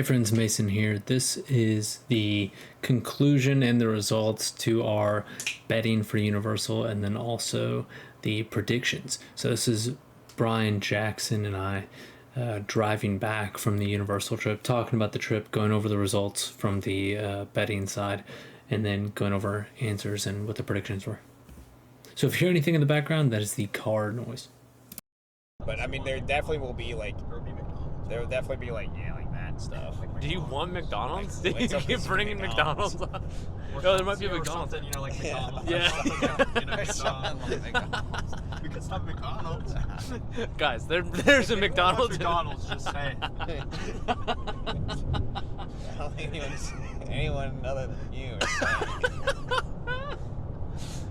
Hey friends, Mason here. This is the conclusion and the results to our betting for Universal and then also the predictions. So this is Brian Jackson and I driving back from the Universal trip, talking about the trip, going over the results from the betting side, and then going over answers and what the predictions were. So if you hear anything in the background, that is the car noise. But I mean, there definitely will be like, there will definitely be like, yeah, like that stuff. Do you want McDonald's? Did What's you up keep with bringing McDonald's? McDonald's up? No, there might be a Or McDonald's. something, you know, like Yeah. McDonald's. Yeah. You know, Something like McDonald's. we could stop McDonald's. Guys, there's a McDonald's. McDonald's, just say. I don't think anyone other than you is saying.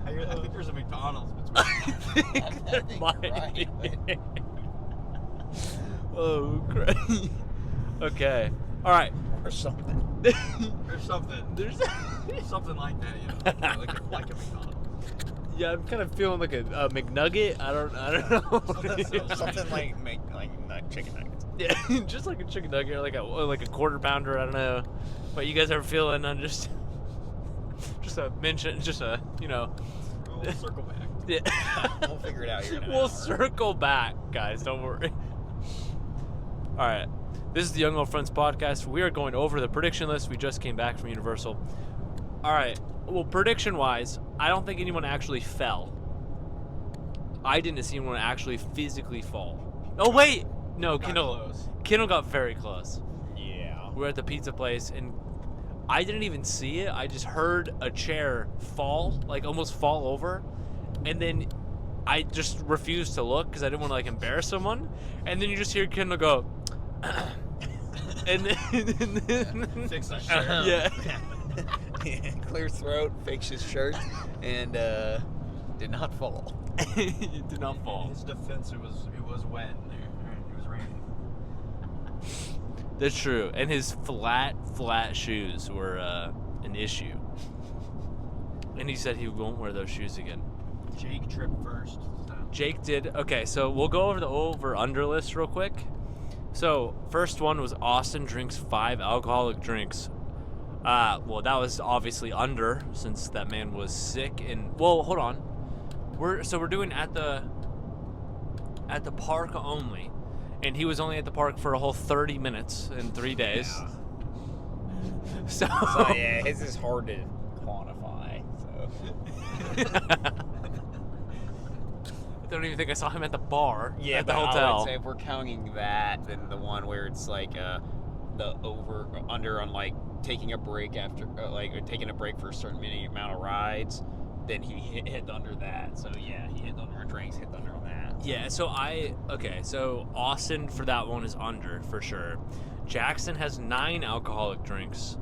I think there's a McDonald's I think there think might you're right, be. Oh, crap. Okay. All right. or something. or something. There's. Something like that, you know, like a McDonald's. Yeah, I'm kind of feeling like a McNugget. I don't know. Something like chicken nuggets. Yeah, just like a chicken nugget, or like a quarter pounder. I don't know, what you guys are feeling on just a mention, just a We'll circle back. Yeah. We'll figure it out here in an We'll hour. circle back, guys. Don't worry. All right, this is the Young Old Friends podcast. We are going over the prediction list. We just came back from Universal. All right. Well, prediction-wise, I don't think anyone actually fell. I didn't see anyone actually physically fall. Oh wait, no, Got Kendall. close. Kendall got very close. Yeah. We were at the pizza place, and I didn't even see it. I just heard a chair fall, like almost fall over, and then I just refused to look because I didn't want to like embarrass someone. And then you just hear Kendall go, and then Fix that shirt. yeah. Clear throat, fakes his shirt, and did not fall. It did not In fall. his defense, it was wet in there. It was raining. That's true. And his flat shoes were an issue. And he said he won't wear those shoes again. Jake tripped first. So. Jake did. Okay, so we'll go over the over-under list real quick. So, first one was Austin drinks 5 alcoholic drinks. Well, that was obviously under, since that man was sick. And well, hold on. We're doing at the park only, and he was only at the park for a whole 30 minutes in 3 days. Yeah. So, So yeah, his is hard to quantify. So I don't even think I saw him at the bar. yeah, at the but I hotel. would say if we're counting that, then the one where it's like the over under on like taking a break after or taking a break for a certain amount of rides, then he hit under that. So yeah, he hit under on drinks, hit under on that. Yeah, so Austin for that one is under for sure. Jackson has 9 alcoholic drinks.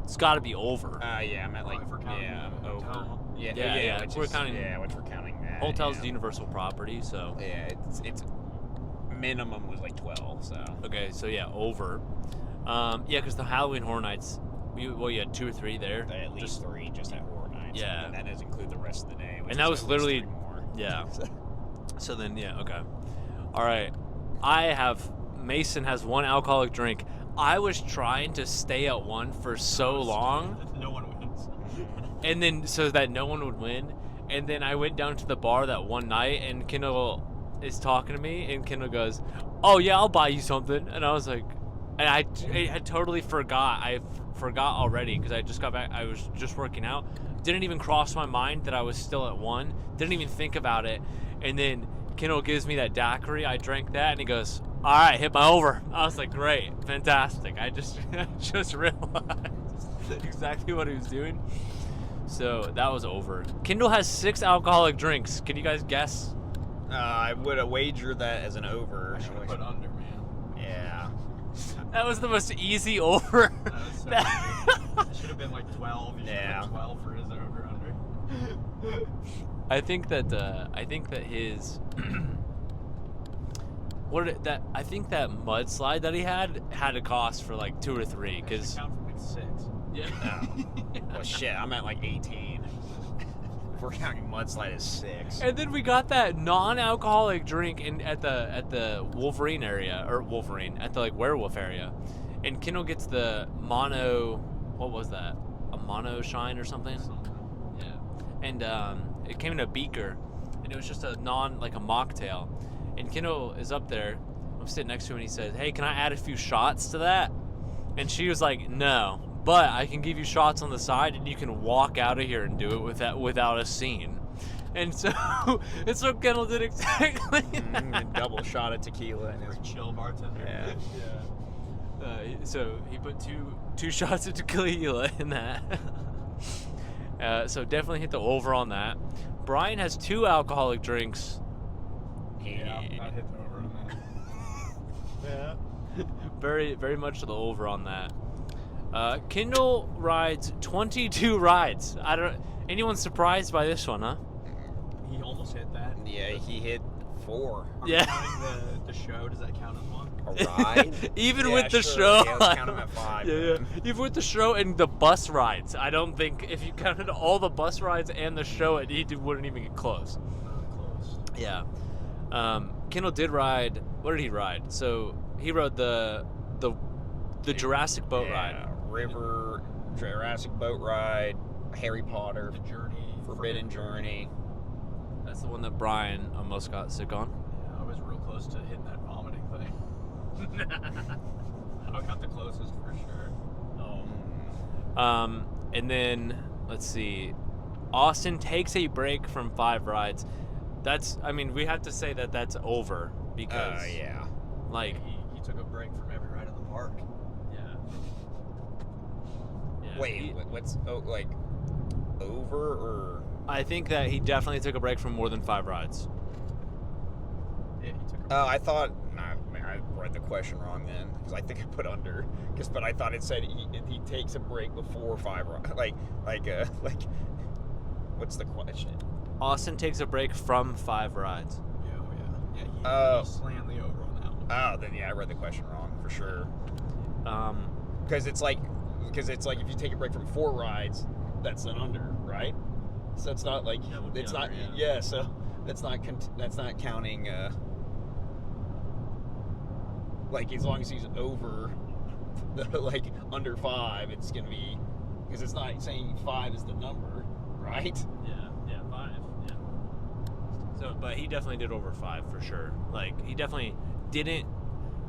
It's got to be over. Yeah, I'm at like If we're counting the over. hotel. Yeah, which we're is, counting- which we're counting that. Hotel's yeah. the Universal property, so Yeah, it's minimum was like 12. So okay, so yeah, over. Yeah, because the Halloween Horror Nights, you had 2 or 3 there. at least 3 just at Horror Nights. Yeah. and that doesn't include the rest of the day. Which And that is was at least literally- 3 more. Yeah. So then, yeah, okay. All right. Mason has 1 alcoholic drink. I was trying to stay at 1 for so long, No one wins. and then so that no one would win. And then I went down to the bar that one night, and Kendall is talking to me, and Kendall goes, "Oh yeah, I'll buy you something." And I was like, and I totally forgot. I forgot already because I just got back. I was just working out. Didn't even cross my mind that I was still at 1. Didn't even think about it. And then Kendall gives me that daiquiri. I drank that, and he goes, "All right, hit my over." I was like, "Great, fantastic." I just realized exactly what he was doing. So that was over. Kendall has 6 alcoholic drinks. Can you guys guess? I would have wagered that as an over. I should have put under, man. Yeah. That was the most easy over. That was so easy. It should have been like 12. You should Yeah. have put 12 for his over under. I think that his I think that mudslide that he had to cost for like 2 or 3 because count for like 6. yeah. Oh. Well, shit, I'm at like 18. We're counting mudslide as 6. And then we got that non-alcoholic drink at the Wolverine area, or Wolverine at the like werewolf area, and Kendall gets the mono. What was that? A mono shine or something? Yeah. And it came in a beaker, and it was just a mocktail. And Kendall is up there. I'm sitting next to him, and he says, "Hey, can I add a few shots to that?" And she was like, "No, but I can give you shots on the side, and you can walk out of here and do it without a scene." And so Kendall did exactly that. Double shot of tequila and his Chill bartender. Yeah. So he put two shots of tequila in that. So definitely hit the over on that. Brian has 2 alcoholic drinks. Yeah, I hit the over on that. Yeah. Very, very much to the over on that. Kendall rides 22 rides. Anyone surprised by this one, huh? He almost hit that. Yeah, he hit 4. Are Yeah. we counting the show? Does that count as one? A ride? Even Yeah, with the sure. show. Yeah, let's count him at 5. Yeah. then. Even with the show and the bus rides, I don't think if you counted all the bus rides and the show, wouldn't even get close. Close. Yeah. Kendall did ride. What did he ride? So he rode the Jurassic boat ride. River, Jurassic boat ride, Harry Potter, The Journey. Forbidden Journey. That's the one that Brian almost got sick on. Yeah, I was real close to hitting that vomiting thing. I got the closest for sure. Oh. And then let's see. Austin takes a break from 5 rides. We have to say that that's over because Yeah. like He took a break from every ride in the park. yeah. Wait, what's over or? I think that he definitely took a break from more than 5 rides. Yeah, he took a break. I thought. Nah, man, I read the question wrong then because I think I put under. But I thought it said he takes a break before 5 rides. What's the question? Austin takes a break from 5 rides. Yeah, he slammed the over on that one. Oh, then yeah, I read the question wrong for sure. Um, Because it's like if you take a break from 4 rides, that's an under, right? So it's not like That would be it's under, not. yeah. So that's not counting. Like as long as he's over, under 5, it's gonna be because it's not saying 5 is the number, right? Yeah, 5. Yeah. So, but he definitely did over 5 for sure. Like he definitely didn't.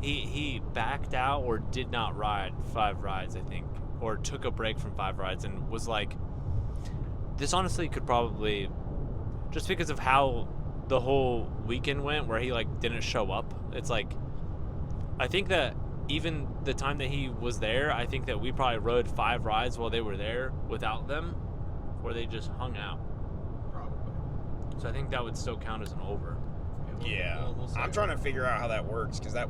He backed out or did not ride 5 rides, I think, or took a break from 5 rides and was like, this honestly could probably, just because of how the whole weekend went, where he like didn't show up. It's like, I think that even the time that he was there, I think that we probably rode 5 rides while they were there without them, where they just hung out. Probably. So I think that would still count as an over. Yeah, We'll say I'm trying to figure out how that works because that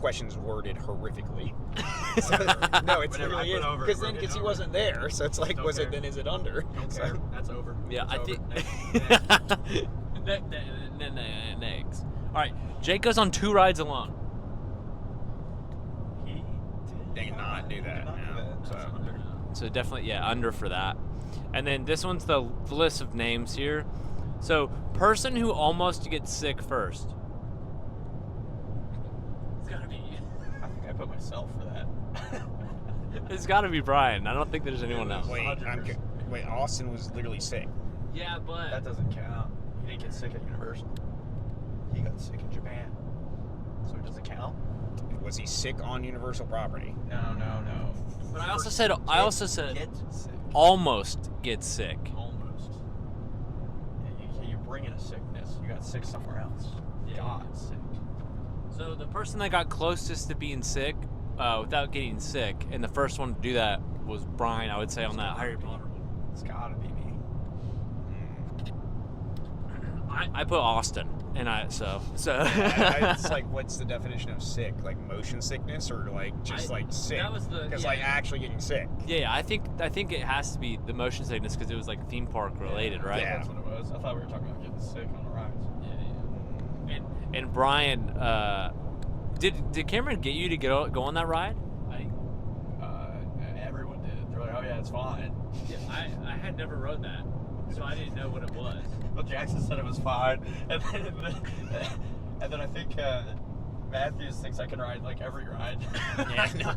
question's worded horrifically. No, it's Whatever, really I is put over. because We're then hitting he over. wasn't there, so it's like, Don't was care. it then? Is it under? Don't So- care. That's over. Yeah, It's I over. think. Next. All right, Jake goes on 2 rides alone. He They did not do that. No. That's So under. So definitely, yeah, under for that. And then this one's the list of names here. So, person who almost gets sick first. It's gotta be. I think I put myself for that. It's gotta be Brian. I don't think there's anyone else. wait, 100%. wait. Austin was literally sick. Yeah, but That doesn't count. He didn't get sick at Universal. He got sick in Japan. So it doesn't count? Was he sick on Universal property? No. But I also said Get sick. almost get sick. Almost. Yeah, you're bringing a sickness. You got sick somewhere else. Yeah. Got sick. So the person that got closest to being sick, without getting sick, and the first one to do that was Brian. I would say on that Harry Potter one. It's gotta be me. I put Austin, and so. It's like, what's the definition of sick? Like motion sickness, or like just like sick? that was the- because yeah. like actually getting sick. Yeah, I think it has to be the motion sickness because it was like theme park related, right? Yeah. That's what it was. I thought we were talking about getting sick on the rides. Yeah. And Brian, did Cameron get you to go on that ride? Everyone did. They're like, oh yeah, it's fine. I had never rode that. so I didn't know what it was. Well, Jackson said it was fine, and then I think Matthews thinks I can ride like every ride. Yeah, no,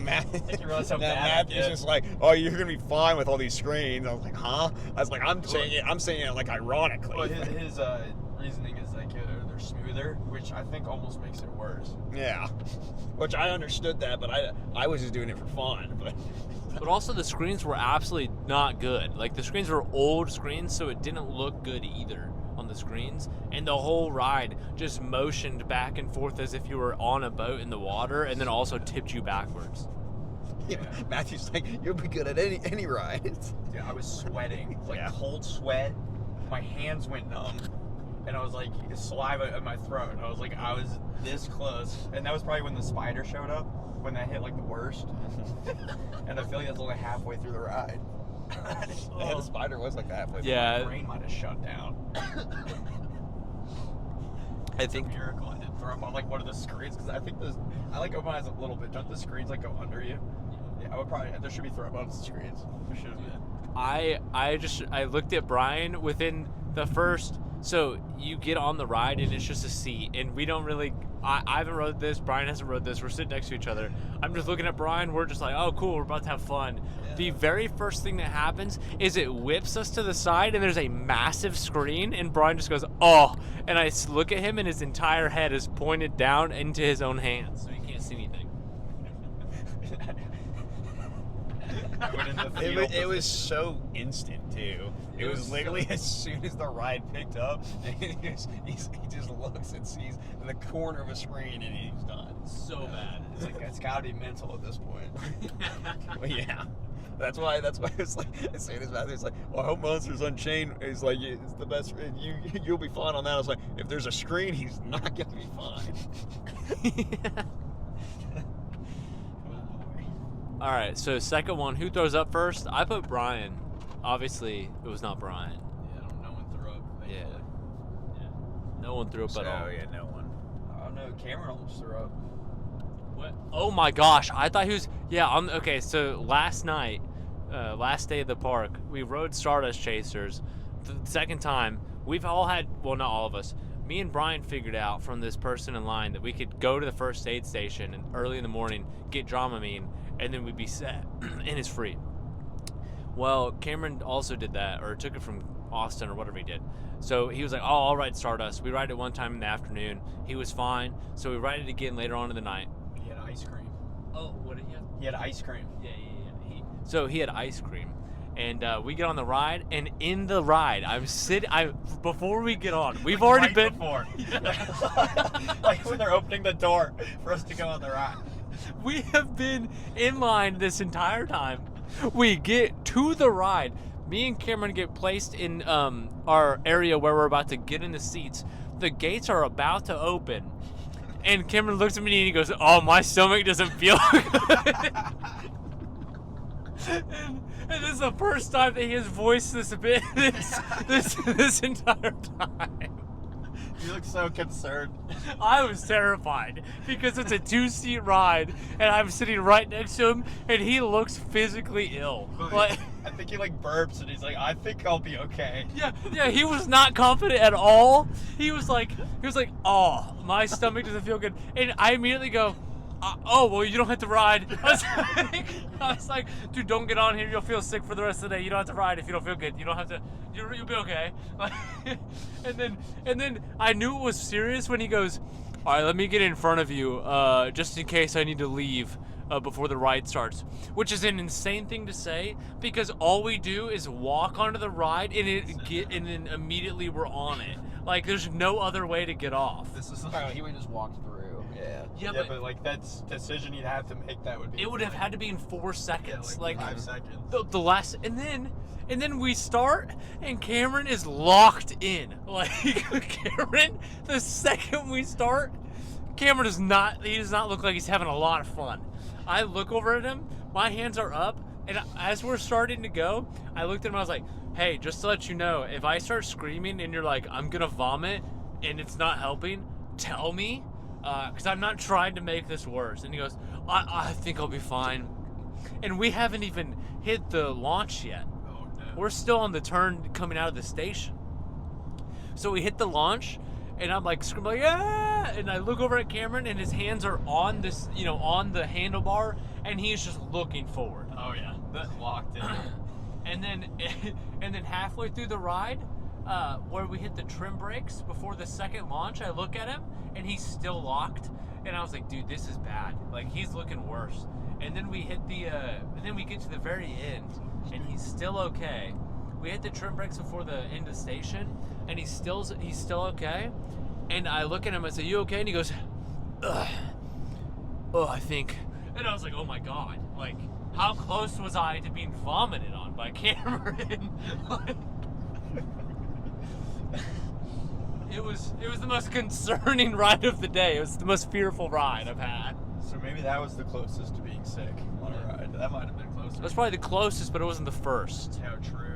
I think you realize how bad I Matthew's get. just like, oh, you're gonna be fine with all these screens. I was like, huh? I was like, I'm saying it like ironically. Well, his reasoning is like they're smoother, which I think almost makes it worse. Yeah, which I understood that, but I was just doing it for fun. But But also the screens were absolutely not good. Like the screens were old screens, so it didn't look good either on the screens. And the whole ride just motioned back and forth as if you were on a boat in the water, and then also tipped you backwards. yeah, Matthew's like, you'll be good at any ride. Dude, I was sweating, like Yeah. cold sweat. My hands went numb, and I was like saliva in my throat. I was like, I was this close, and that was probably when the spider showed up, when that hit like the worst. And I feel like that's only halfway through the ride. Yeah, the spider was like that. My Yeah, brain might have shut down. I It's a think miracle I didn't throw up on like one of the screens, because I think I like open my eyes a little bit. Don't the screens like go under you? Yeah, I would probably. There should be throw up on the screens. There should have been. I looked at Brian within the first. So you get on the ride and it's just a seat, and we don't really. I haven't rode this. Brian hasn't rode this. We're sitting next to each other. I'm just looking at Brian. We're just like, oh, cool. We're about to have fun. The very first thing that happens is it whips us to the side, and there's a massive screen, and Brian just goes, oh. And I look at him, and his entire head is pointed down into his own hands, so he can't see anything. I went in the It fetal was position. so instant too. It It was was literally as soon as the ride picked up, he just looks and sees the corner of a screen and he's done. So bad. It's like it's gotta be mental at this point. Well, yeah. That's why it's like as soon as Matthew's like, well, I hope Monsters Unchained is like it's the best. You'll be fine on that. I was like, if there's a screen, he's not gonna be fine. All right, so second one, who throws up first? I put Brian. Obviously, it was not Brian. Yeah, no one threw up. Yeah. thankfully. No one threw up So at all. yeah, no one. Oh no, Cameron almost threw up. What? Oh my gosh, I thought he was. Yeah. Okay, so last night, last day of the park, we rode Stardust Chasers. The second time, we've all had. Well, not all of us. Me and Brian figured out from this person in line that we could go to the first aid station and early in the morning get Dramamine, and then we'd be set, and it's free. Well, Cameron also did that, or took it from Austin or whatever he did. So he was like, oh, I'll ride Stardust. We ride it one time in the afternoon. He was fine. So we ride it again later on in the night. He had ice cream. Oh, what did he have? He had ice cream. Yeah. So he had ice cream. And we get on the ride, and in the ride, before we get on, we've already Right been... before. Like when they're opening the door for us to go on the ride. We have been in line this entire time. We get to the ride. Me and Cameron get placed in our area where we're about to get in the seats. The gates are about to open. And Cameron looks at me and he goes, oh, my stomach doesn't feel good. and this is the first time that he has voiced this a bit this entire time. You look so concerned. I was terrified because it's a 2-seat ride and I'm sitting right next to him and he looks physically ill. Like, I think he like burps and he's like, I think I'll be okay. yeah, he was not confident at all. He was like, oh, my stomach doesn't feel good. And I immediately go, oh, well, you don't have to ride. I was like, dude, don't get on here. You'll feel sick for the rest of the day. You don't have to ride if you don't feel good. You don't have to. You'll be okay. and then I knew it was serious when he goes, all right, let me get in front of you, just in case I need to leave before the ride starts. Which is an insane thing to say because all we do is walk onto the ride and then immediately we're on it. Like there's no other way to get off. This is Oh, he would just walk through. Yeah. Yeah, but like that's decision you'd have to make. That would be. It would have had to be in 4 seconds. like 5 seconds. The last, and then we start, and Cameron is locked in. Like Cameron, the second we start, Cameron does not. He does not look like he's having a lot of fun. I look over at him. My hands are up, and as we're starting to go, I looked at him. I was like, "Hey, just to let you know, if I start screaming and you're like, I'm gonna vomit, and it's not helping, tell me." Because I'm not trying to make this worse. And he goes, I think I'll be fine. And we haven't even hit the launch yet. Oh no. We're still on the turn coming out of the station. So we hit the launch, and I'm like screaming, like, yeah! And I look over at Cameron, and his hands are on this, on the handlebar, and he's just looking forward. Oh yeah, that's locked in. And then halfway through the ride, where we hit the trim brakes before the second launch, I look at him, and he's still locked. And I was like, dude, this is bad. Like, he's looking worse. And then we hit then we get to the very end, and he's still okay. We hit the trim brakes before the end of the station, and he's still okay. And I look at him, I say, you okay? And he goes, ugh. Oh, I think. And I was like, oh my God. Like, how close was I to being vomited on by Cameron? Like, it was the most concerning ride of the day. It was the most fearful ride I've had. So maybe that was the closest to being sick on a ride. That might have been closer. It was probably the closest, but it wasn't the first. Yeah, true.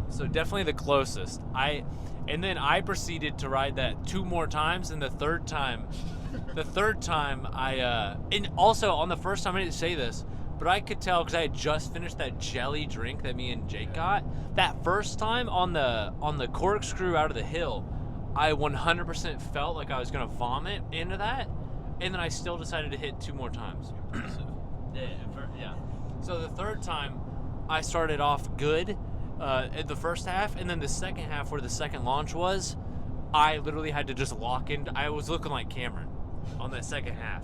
So definitely the closest. And then I proceeded to ride that 2 more times, and the third time and also on the first time I didn't say this, but I could tell because I had just finished that jelly drink that me and Jake got. That first time on the corkscrew out of the hill, I 100% felt like I was gonna vomit into that, and then I still decided to hit 2 more times. Yeah. So the third time, I started off good at the first half, and then the second half, where the second launch was, I literally had to just lock in. I was looking like Cameron on that second half.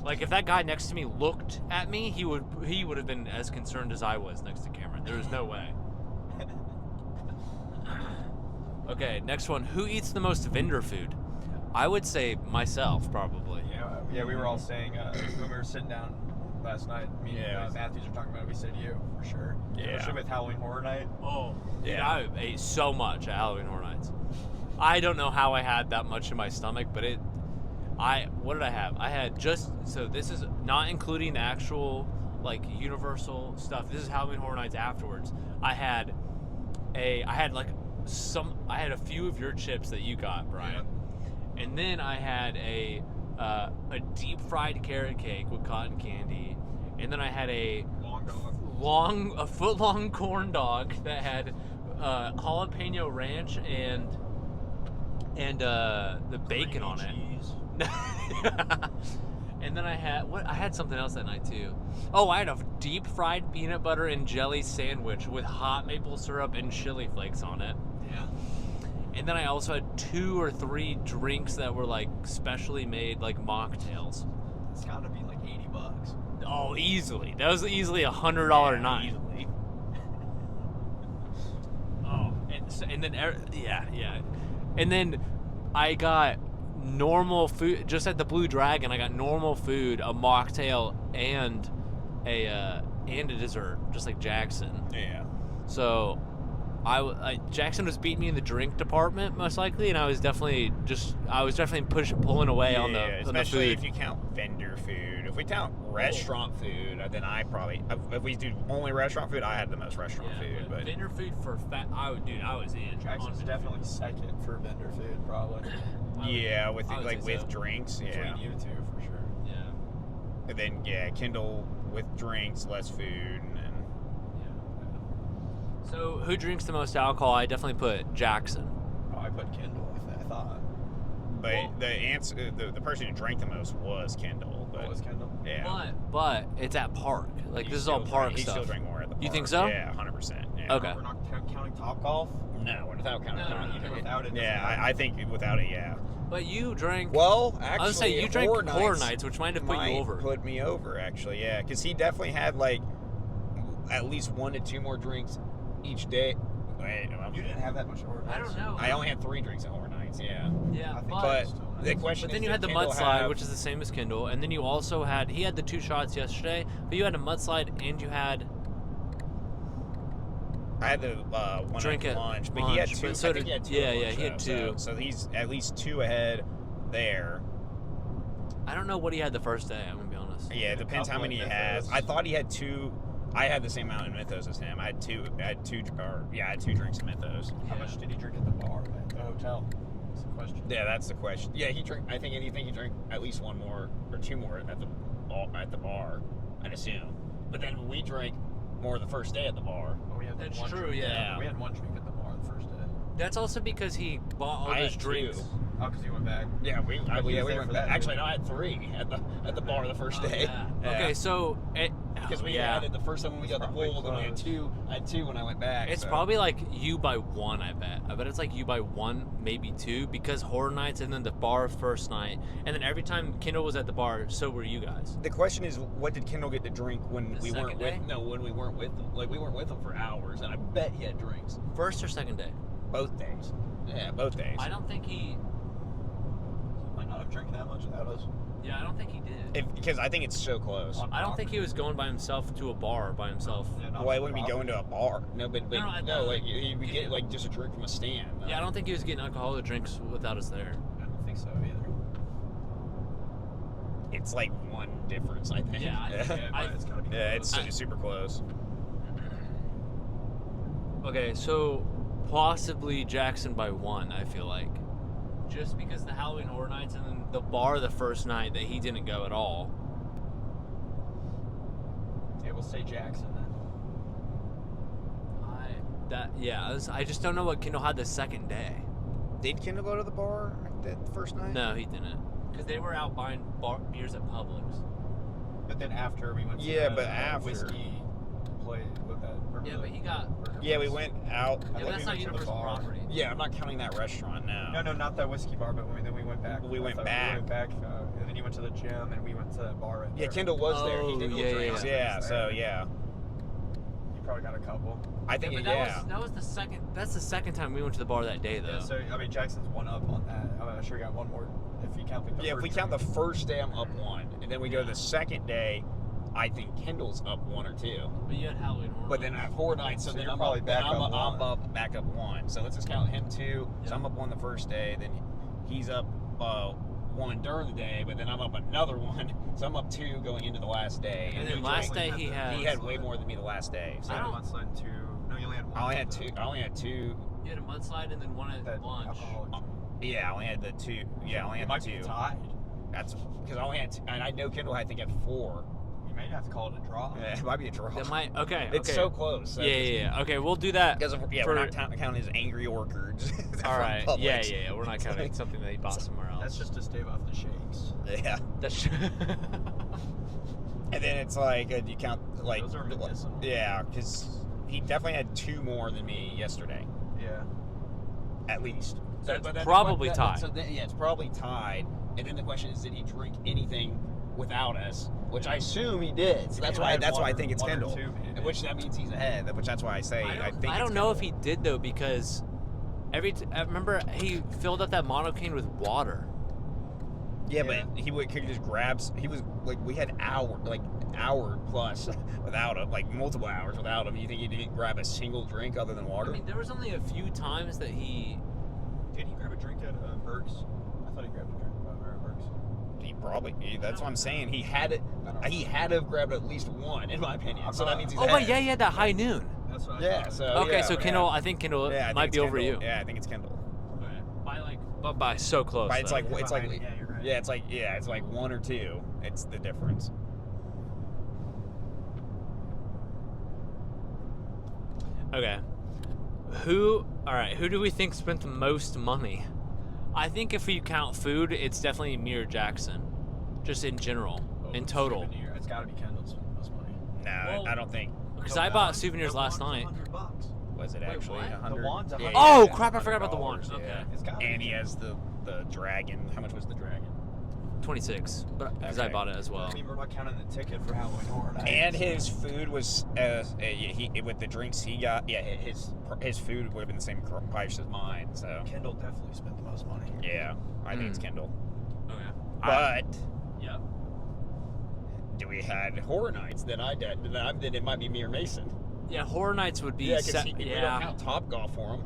Like, if that guy next to me looked at me, he would have been as concerned as I was next to Cameron. There was no way. Okay, next one. Who eats the most vendor food? I would say myself, probably. Yeah, we were all saying when we were sitting down last night, me and Matthews were talking about it, we said you, for sure. Yeah. Especially with Halloween Horror Night. Oh, Yeah. dude, I ate so much at Halloween Horror Nights. I don't know how I had that much in my stomach, but what did I have? I had so this is not including the actual, like, Universal stuff. This is Halloween Horror Nights afterwards. I had a few of your chips that you got, Brian. Yeah. And then I had a deep fried carrot cake with cotton candy. And then I had a foot long corn dog that had jalapeno ranch and the bacon on it. And then I had something else that night too. Oh, I had a deep fried peanut butter and jelly sandwich with hot maple syrup and chili flakes on it. Yeah. And then I also had 2 or 3 drinks that were like specially made, like mocktails. It's gotta be like $80. Oh, easily. That was easily $100 night. Easily. Oh, and then and then I got normal food just at the Blue Dragon. I got normal food, a mocktail, and a dessert, just like Jackson. Yeah. So Jackson was beating me in the drink department most likely, and I was definitely pulling away on the especially food. if you count vendor food. If we count restaurant food, then if we do only restaurant food, I had the most restaurant food. But vendor food for fat, I was in. Jackson's definitely second for vendor food, probably. yeah, with I would like say with so. drinks, yeah. Between you two, for sure. Yeah. And then Kindle with drinks, less food, and So who drinks the most alcohol? I definitely put Jackson. Oh, I put Kindle, I thought. but Well- the answer, the person who drank the most was Kindle. But What was Kindle? yeah, But it's at park. Like, He this is all still park drank- He stuff. still drank more at the park. You think so? Yeah, 100%. Yeah. Okay. We're not counting Top Golf? No, without counting. No. Without it. Yeah, I think without it, yeah. But you drank. Well, I actually, would say you drank Horror Horror Nights, which might have put you over. Put me over, actually, yeah, because he definitely had like at least 1 to 2 more drinks each day. Wait, You didn't have that much Horror I don't Nights. know. I only had 3 drinks at Horror Nights. Yeah, Yeah, I think but the question then is, you had the did Kindle mudslide, have- which is the same as Kindle, and then you also had. He had the 2 shots yesterday, but you had a mudslide and you had. I had the one Drink at at lunch, but he had lunch, 2. but so I think did- he had 2. yeah, at yeah, lunch, he had though, 2. So he's at least 2 ahead there. I don't know what he had the first day. I'm gonna be honest. Yeah, it depends how couple many at he has. Mythos. I thought he had 2. I had the same amount in Mythos as him. I had 2 drinks in Mythos. How much did he drink at the bar at the hotel? That's the question. Yeah, that's the question. Yeah, he drank. I think he drank at least 1 more or 2 more at the bar. I'd assume. But then we drank more the first day at the bar. But we had That's one true, drink. yeah. We had one drink at the bar the first day. That's also because he bought all I those had drinks. two. Oh, because you went back. Yeah, we was went there back. for that, Actually, too. no, I had 3 at the bar the first Oh, day. yeah. Yeah. Okay, so Because we yeah. had it the first time when we got the probably pool, then we had close. 2. I had 2 when I went back. It's so. probably like you by 1, I bet. I bet it's like you by 1, maybe 2, because Horror Nights and then the bar first night. And then every time Kendall was at the bar, so were you guys. The question is, what did Kendall get to drink when The we weren't second with? day? No, when we weren't with them. Like we weren't with him for hours, and I bet he had drinks First or second day? both days. Yeah, both days. I don't think he. Might not have drank that much without us. Yeah, I don't think he did. Because I think it's so close. I don't think he was going by himself to a bar by himself. Yeah, not Why on wouldn't we property. go into a bar? No, but No, I no, know, like like, we get like just a drink from a stand. Yeah, I don't think he was getting alcoholic drinks without us there. I don't think so either. It's like 1 difference, I think. Yeah, I yeah, think- Yeah, it's gotta be. it's I- super close. Okay, so possibly Jackson by 1, I feel like. Just because the Halloween Horror Nights and then the bar the first night that he didn't go at all. Yeah, we'll say Jackson then. I just don't know what Kendall had the second day. Did Kendall go to the bar that first night? No, he didn't. Because they were out buying beers at Publix. But then after we went to Yeah, that, but after. whiskey place with that. Yeah, but he got. Yeah, we went out. Yeah, I think but that's we not went to the Universal bar. property. Yeah, I'm not counting that restaurant now. No, not that whiskey bar, but then we went back. We went I thought back. We went back, and then you went to the gym, and we went to that bar right Yeah, there. Kendall was there. He Oh, did go yeah, drinks. yeah. Yeah, so yeah. You probably got a couple. I think but that was the second. That's the second time we went to the bar that day, though. Yeah, so I mean, Jackson's one up on that. I'm sure he got one more if you count the. Yeah, if we count the first day, I'm up 1, and then we go Yeah. the second day. I think Kendall's up 1 or 2. But you had Halloween Horror But then I Nights. have 4 nights, so So then you're I'm probably up, back then I'm, up I'm one. up back up 1. So let's just count him 2. Yeah. So I'm up 1 the first day, then he's up 1 during the day, but then I'm up another 1. So I'm up 2 going into the last day. And he then last drank- day he had. he had way more than me the last day. So I don't- One slide two. No, you only had one. I only had 2. I only had 2. You had a mudslide and then one at That lunch. alcoholic. Yeah, I only had the 2. Yeah, I only It had might the be 2. tied. That's because I only had 2, and I know Kendall I think had 4. You may have to call it a draw. Yeah, it might be a draw. That might. Okay. It's okay. so close. Yeah, yeah, yeah. Okay, we'll do that. Because yeah, for- we're not counting his angry orchards. All from right. Publix. Yeah, yeah, yeah. We're not It's counting like- something that he bought somewhere else. That's just to stave off the shakes. Yeah, That's. and then it's like you count like Those are medicinal. yeah, because he definitely had 2 more than me yesterday, Yeah. at least. So it's but then probably that- tied. So then, yeah, it's probably tied. And then the question is, did he drink anything without us? Which I assume he did. So that's He why had I one think it's or Kendall. two, maybe. Which that means he's ahead. Which that's why I say I think. I don't it's know if Kendall. he did though because I remember he filled up that monocane with water. Yeah, Yeah. but he could just grab. He was like we had hour plus without him, like multiple hours without him. You think he didn't grab a single drink other than water? I mean, there was only a few times that he. Did he grab a drink at Burke's? I thought he grabbed a drink at Burke's. He probably. That's what I'm saying. He had it. He had to have grabbed at least 1, in my opinion. So that means he's Oh, ahead. wait, yeah, he had that high noon. That's what I Yeah, thought. so Okay, yeah, so yeah. Kendall, I think Kendall Yeah, I think might it's be over Kendall. you. Yeah, I think it's Kendall. By like, but by so close. But it's though. like it's like Yeah, you're right. it's like 1 or 2. It's the difference. Okay. All right, who do we think spent the most money? I think if you count food, it's definitely me or Jackson. Just in general, in total. Souvenir. It's got to be Kendall's most money. No, Well- I don't think. Because The I bought wand- souvenirs the last wand's night. $100. Was it Wait, actually what? 100? The wand's Yeah, 100. Oh, yeah, crap, I forgot about the $100, wand. yeah. Okay. It's gotta And be he has the dragon. How much was the dragon? 26, but because I Okay. bought it as well. I mean, we're not counting the ticket for Halloween Horror Nights. And his food was he with the drinks he got. Yeah, his food would have been the same price as mine. So Kendall definitely spent the most money. yeah, I think it's Kendall. Okay. But Yep. do we had horror nights? Then then it might be me or Mason. Yeah, Horror Nights would be. Yeah, because we don't yeah. count Top Golf for him.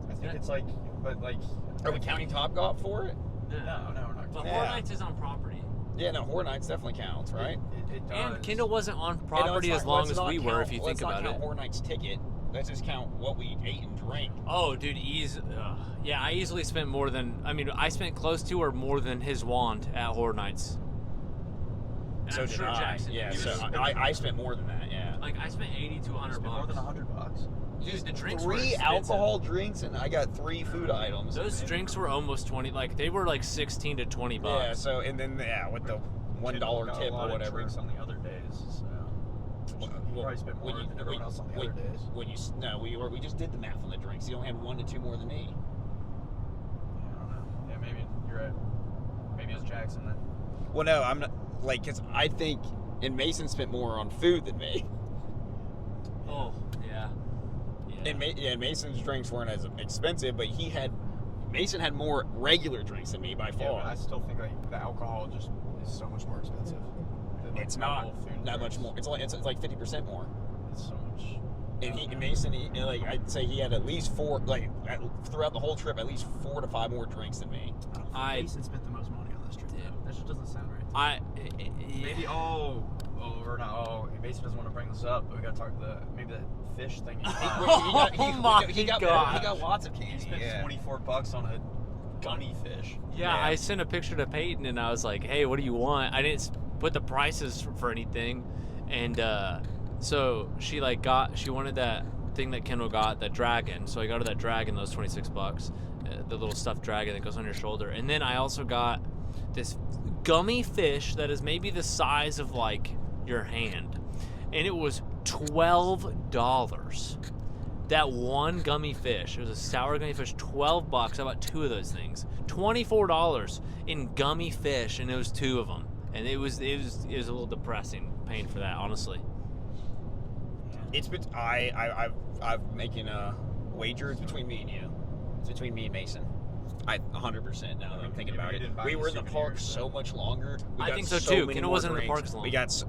I think it's like, but like. Are we counting Top Golf for it? No, we're not. But Yeah. Horror Nights is on property. Yeah, no, horror nights definitely counts, right? It does. And Kendall wasn't on Yeah, no, property let's as not- long let's as not we were, count- if you let's think not about count it. Horror Nights ticket. Let's just count what we ate and drank. Oh, dude, yeah, I easily spent more than. I mean, I spent close to or more than his wand at Horror Nights. And So I'm did sure I. Jackson. Yeah. you So spent- I spent more than that. Yeah. like I spent 80 to 100 Spent bucks. more than $100. Dude, the drinks were Three expensive. alcohol drinks, and I got 3 food items. Those drinks were almost 20. Like they were like 16 to 20 bucks. Yeah. So and then with the $1 Got tip a lot or of whatever. drinks on the other days. So. You probably spent more than everyone else on the other days. When you no, we just did the math on the drinks. You only had 1 to 2 more than me. Yeah, I don't know. Yeah, maybe you're right. Maybe it was Jackson then. Well, no, I'm not like because I think and Mason spent more on food than me. Oh, yeah. Yeah. And Mason's drinks weren't as expensive, but Mason had more regular drinks than me by Yeah, far. but I still think like the alcohol just is so much more expensive. Than, like, It's normal not food and that much drinks. more. It's like 50% more. It's so much. And Mason, like I'd say he had at least 4, like throughout the whole trip, at least 4 to 5 more drinks than me. Mason spent the most money on this trip. Yeah. Though. That just doesn't sound right. Maybe Mason doesn't want to bring this up, but we got to talk maybe that fish thing. He got God. lots of He candy. spent Yeah. $24 on a gunny fish. Yeah, I sent a picture to Peyton and I was like, "Hey, what do you want?" I didn't put the prices for anything, and so she wanted that thing that Kendall got, that dragon. So I got her that dragon, those $26, the little stuffed dragon that goes on your shoulder, and then I also got this gummy fish that is maybe the size of like your hand, and it was $12. That one gummy fish, it was a sour gummy fish, $12. I bought 2 of those things. $24 in gummy fish, and it was 2 of them. And it was a little depressing, paying for that, honestly. It's I'm making a wager. It's between me and you. It's between me and Mason. 100% now that I'm thinking about it. We were in the park so much longer. We I got think so so too. many Kendall more wasn't in the drinks. park as long. We got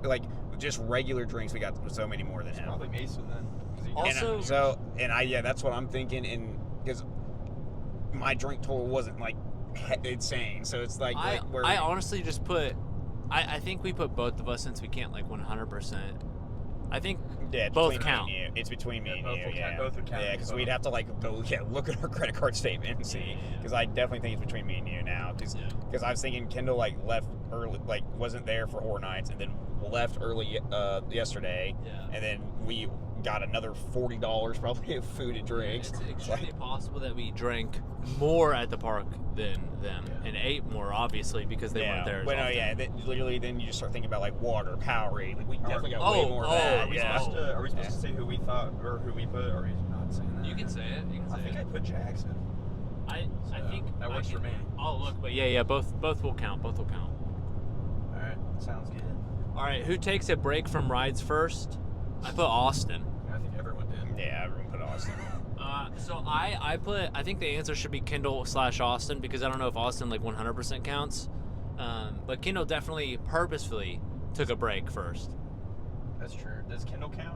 just regular drinks. We got so many more than It's him. probably Mason then. 'cause he- Also- That's what I'm thinking, and because my drink total wasn't like insane, so it's like I honestly just put, I think we put both of us, since we can't like 100%. I think yeah, it's both between count. Me and you. It's between me Yeah, and both you. will Yeah, count. Both would count. Yeah, because Both. we'd have to like go look at our credit card statement and see. Yeah. Because I definitely think it's between me and you now. Because Yeah. I was thinking Kendall like left early, like wasn't there for horror nights, and then left early yesterday, Yeah. and then we got another $40 probably of food and drinks. It's extremely possible that we drank more at the park than them, and ate more, obviously, because they weren't there as But no, often. yeah, literally, then you just start thinking about like water, Powerade. Like we definitely got Oh, way more of oh, that. Are we Yeah. supposed to say who we thought or who we put? Or are we not saying that? You can say it. You can say I think I it. put Jackson. I So, think that works I for can- me. Oh, look, but yeah, both will count. Both will count. All right, sounds good. All right, who takes a break from rides first? I put Austin. I think everyone did. Yeah, everyone put Austin. So I think the answer should be Kendall/Austin, because I don't know if Austin like 100% counts. But Kendall definitely purposefully took a break first. That's true. Does Kindle count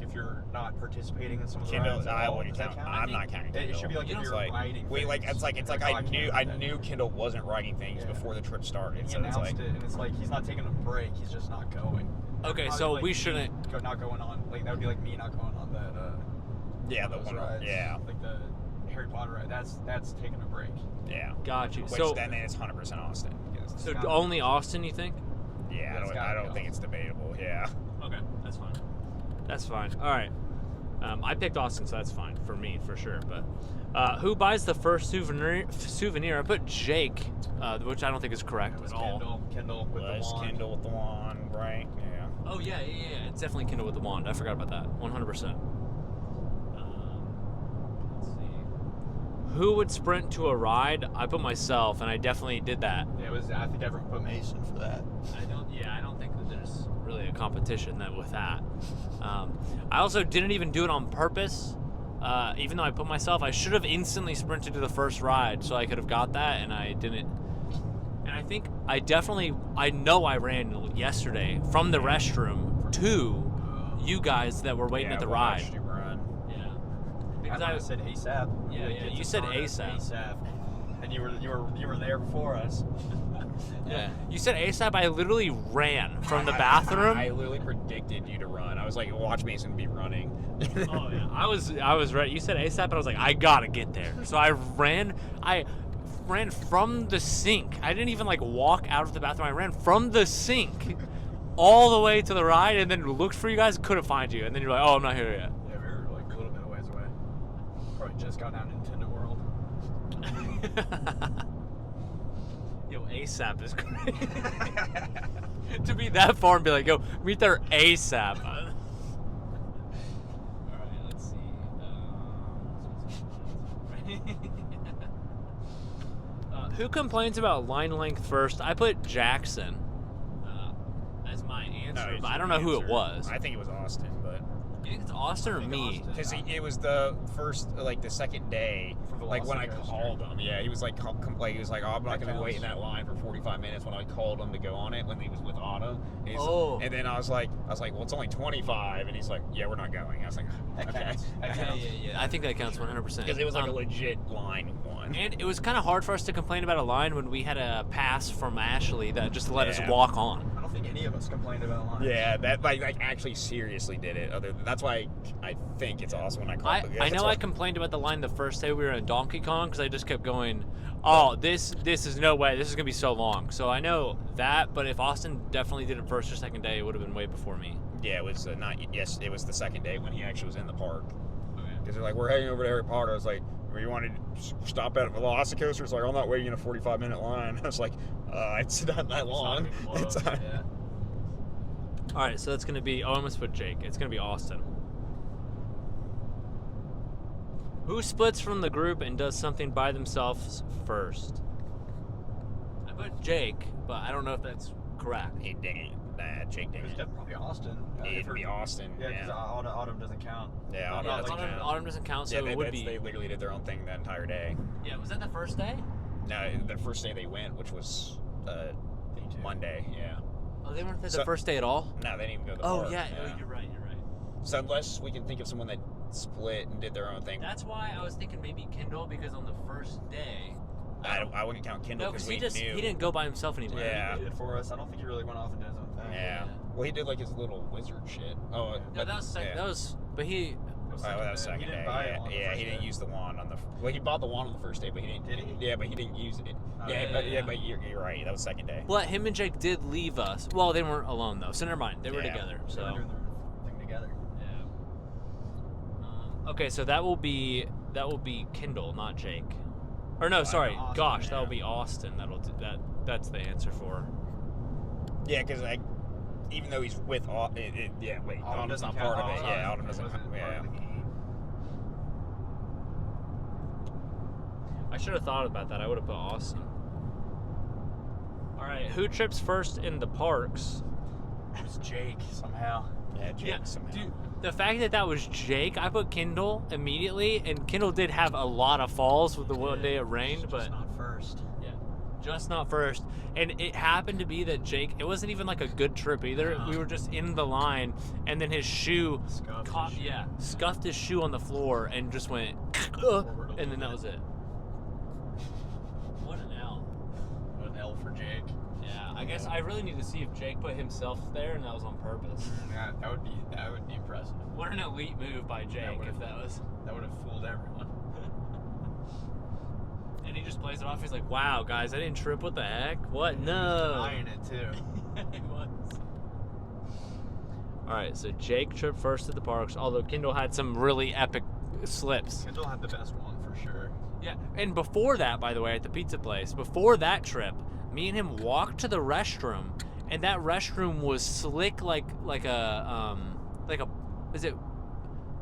if you're not participating in some of the Kindle, rides at I all? wouldn't Does that count. count? I'm not counting. It should be like You if know, you're like riding. we like things. it's like Oh, I can't do knew that. Kendall wasn't writing things Yeah. before the trip And started. he So it's announced like it, and it's like he's not taking a break. He's just not going. Okay, Probably so like we me shouldn't. not going on. Like that would be like me not going on that. yeah, the those one rides. yeah. Like the Harry Potter ride. That's taking a break. Yeah. Got you. Which So then it's 100% Austin. because- so gotta- only Austin, you think? yeah, it's I gotta don't be think it's debatable. Yeah. Okay, that's fine. That's fine. All right. I picked Austin, so that's fine for me, for sure. But who buys the first souvenir? I put Jake, which I don't think is correct It was at all. Kendall with the Was wand. Kendall with the wand, right? Yeah. Oh yeah. It's definitely Kendall with the wand. I forgot about that. 100%. Let's see. Who would sprint to a ride? I put myself, and I definitely did that. Yeah, it was. I think everyone put Mason for that. I don't think that there's really a competition with that. I also didn't even do it on purpose. Even though I put myself, I should have instantly sprinted to the first ride so I could have got that, and I didn't. And I think I know I ran yesterday from the restroom to you guys that were waiting at the ride. watched you run. Yeah. I Because might have said ASAP. Yeah, Like, yeah, get you to said start ASAP. ASAP, and you were there before us. yeah. You said ASAP. I literally ran from the bathroom. I literally predicted you to run. I was like, watch Mason be running. Oh yeah, I was ready. You said ASAP, and I was like, I gotta get there. So I ran from the sink. I didn't even like walk out of the bathroom. I ran from the sink all the way to the ride and then looked for you guys, couldn't find you, and then you're like, oh, I'm not here yet. Yeah, we were like a little bit of ways away. Probably just got down to Nintendo World. Yo, ASAP is great. To be that far and be like, yo, meet there ASAP. Alright, let's see. Who complains about line length first? I put Jackson as my answer, but I don't know who it was. I think it was Austin, but You think it's Austin or me? because it was the first, like the second day, For like when I Velocicoaster. called him. Yeah, he was like, he was like, oh, I'm not That gonna wait in counts. that line for 45 minutes when I called him to go on it when he was with Autumn. And he's- Oh. And then I was like, well, it's only 25, and he's like, yeah, we're not going. I was like, That okay, counts. That Yeah, counts. I think that counts 100%. because it was like a legit line one. And it was kind of hard for us to complain about a line when we had a pass from Ashley that just let us Yeah. walk on. I don't think any of us complained about lines. Yeah, that like actually seriously did it. That's why I think it's awesome when I call. I know I complained about the line the first day we were in Donkey Kong because I just kept going, oh, this is no way, this is gonna be so long. So I know that, but if Austin definitely did it first or second day, it would have been way before me. Yeah, it was not. Yes, it was the second day when he actually was in the park. Because they're like, we're heading over to Harry Potter. I was like, well, you wanted to stop at Velocicoaster? It's like, I'm not waiting in a 45-minute line. I was like, it's not that long. It's not- Yeah. All right, so that's gonna be. Oh, I almost put Jake. It's gonna be Austin. Who splits from the group and does something by themselves first? I put Jake, but I don't know if that's correct. Hey, dang it. Nah, Jake dang It's it. definitely Austin. It'd be Austin. Yeah, because Autumn doesn't count. Yeah, Yeah, Autumn doesn't count. Autumn doesn't count, so Yeah, it would be. they literally did their own thing that entire day. Yeah, was that the first day? No, the first day they went, which was Day two. Monday, yeah. Oh, they weren't there the So- first day at all. No, they didn't even go to the Oh park. yeah, oh, you're right. You're right. So unless we can think of someone that split and did their own thing, That's why I was thinking maybe Kendall because on the first day. I wouldn't count Kendall No, because because we knew. he didn't go by himself anymore. Yeah. He did it for us. I don't think he really went off and did his own thing. Yeah. Well, he did like his little wizard shit. Oh, No, but, that was yeah. that was. But he. Oh, that was He second didn't day. buy it Yeah, on the yeah, first he didn't day. use the wand on the. Well, he bought the wand on the first day, but he didn't. Did he? Yeah, but he didn't use it. Oh, Yeah, yeah. but you're right. That was second day. But him and Jake did leave us. Well, they weren't alone though, so never mind. They were Yeah. together. They So. were doing their thing together. Yeah. Okay, so that will be Kendall, not Jake. Or no, sorry, Austin, gosh, yeah. that'll be Austin. That'll do that. That's the answer for. Yeah, because even though he's with yeah, wait, Autumn Autumn's doesn't not part count. of it. Yeah, Autumn doesn't. wasn't part Yeah. of the game. I should have thought about that. I would have put Austin. All right, who trips first in the parks? It was Jake somehow. Yeah, Jake somehow. Dude, the fact that was Jake, I put Kendall immediately, and Kendall did have a lot of falls with the one day it rained, Just but not first. yeah, just not first. And it happened to be that Jake, it wasn't even like a good trip either. No. We were just in the line, and then his shoe Scuffed his caught, shoe. yeah, scuffed his shoe on the floor and just went, and then that was it. What an L. What an L for Jake. Yeah, I guess I really need to see if Jake put himself there and that was on purpose. Yeah, that would be impressive. What an elite move by Jake would've- if that was. That would have fooled everyone. And he just plays it off. He's like, "Wow, guys, I didn't trip. What the heck? What? No." Denying it too. It was. All right, so Jake tripped first at the parks, although Kendall had some really epic slips. Kendall had the best one for sure. Yeah, and before that, by the way, at the pizza place, before that trip, me and him walked to the restroom, and that restroom was slick like a is it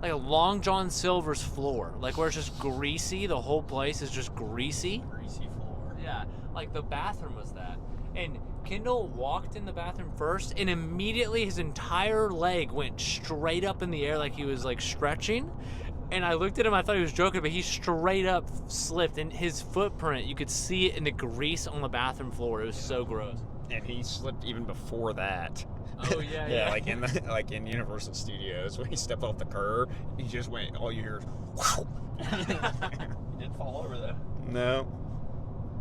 like a Long John Silver's floor, like where it's just greasy. The whole place is just greasy. Greasy floor. Yeah, like the bathroom was that. And Kendall walked in the bathroom first, and immediately his entire leg went straight up in the air like he was like stretching. And I looked at him, I thought he was joking, but he straight up slipped, and his footprint, you could see it in the grease on the bathroom floor. It was so gross. And he slipped even before that. Oh, yeah, yeah, yeah. like in Universal Studios when he stepped off the curb, he just went. All you hear, wow. He did fall over though. No.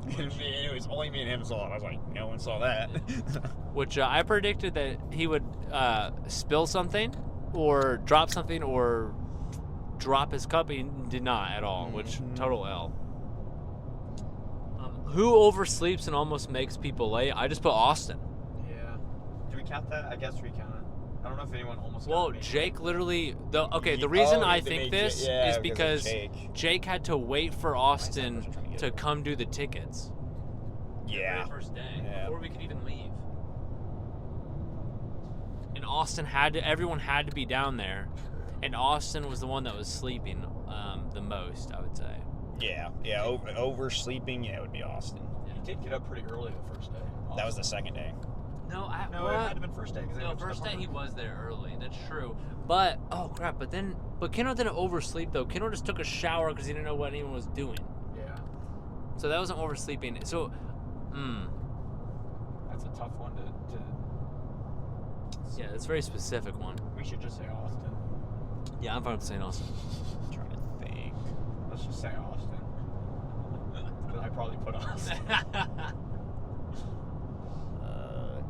It was only me and him saw it. I was like, no one saw that. Which I predicted that he would spill something or drop something or drop his cup. He did not at all, which total L. Who oversleeps and almost makes people late? I just put Austin. Yeah. Do we count that? I guess we count it. I don't know if anyone almost. Well, got me. Jake literally. The Ye- reason oh, I you think made this Ja- yeah, is because because of Jake. Jake had to wait for Austin person trying to get to it. come do the tickets. Yeah. The very first day Yeah. before we could even leave. And Austin everyone had to be down there, and Austin was the one that was sleeping the most, I would say. Yeah. Oversleeping. Yeah, it would be Austin. He did get up pretty early the first day. That was the second day. No, No, it had to have been first day. 'Cause they No, went to the first day park. he was there early. That's true. But oh crap! But Kendall didn't oversleep though. Kendall just took a shower because he didn't know what anyone was doing. Yeah, So that wasn't oversleeping. So, that's a tough one to. yeah, it's a very specific one. We should just say Austin. Yeah, I'm fine with saying Austin. I'm trying to think. Let's just say Austin. Because I probably put Austin.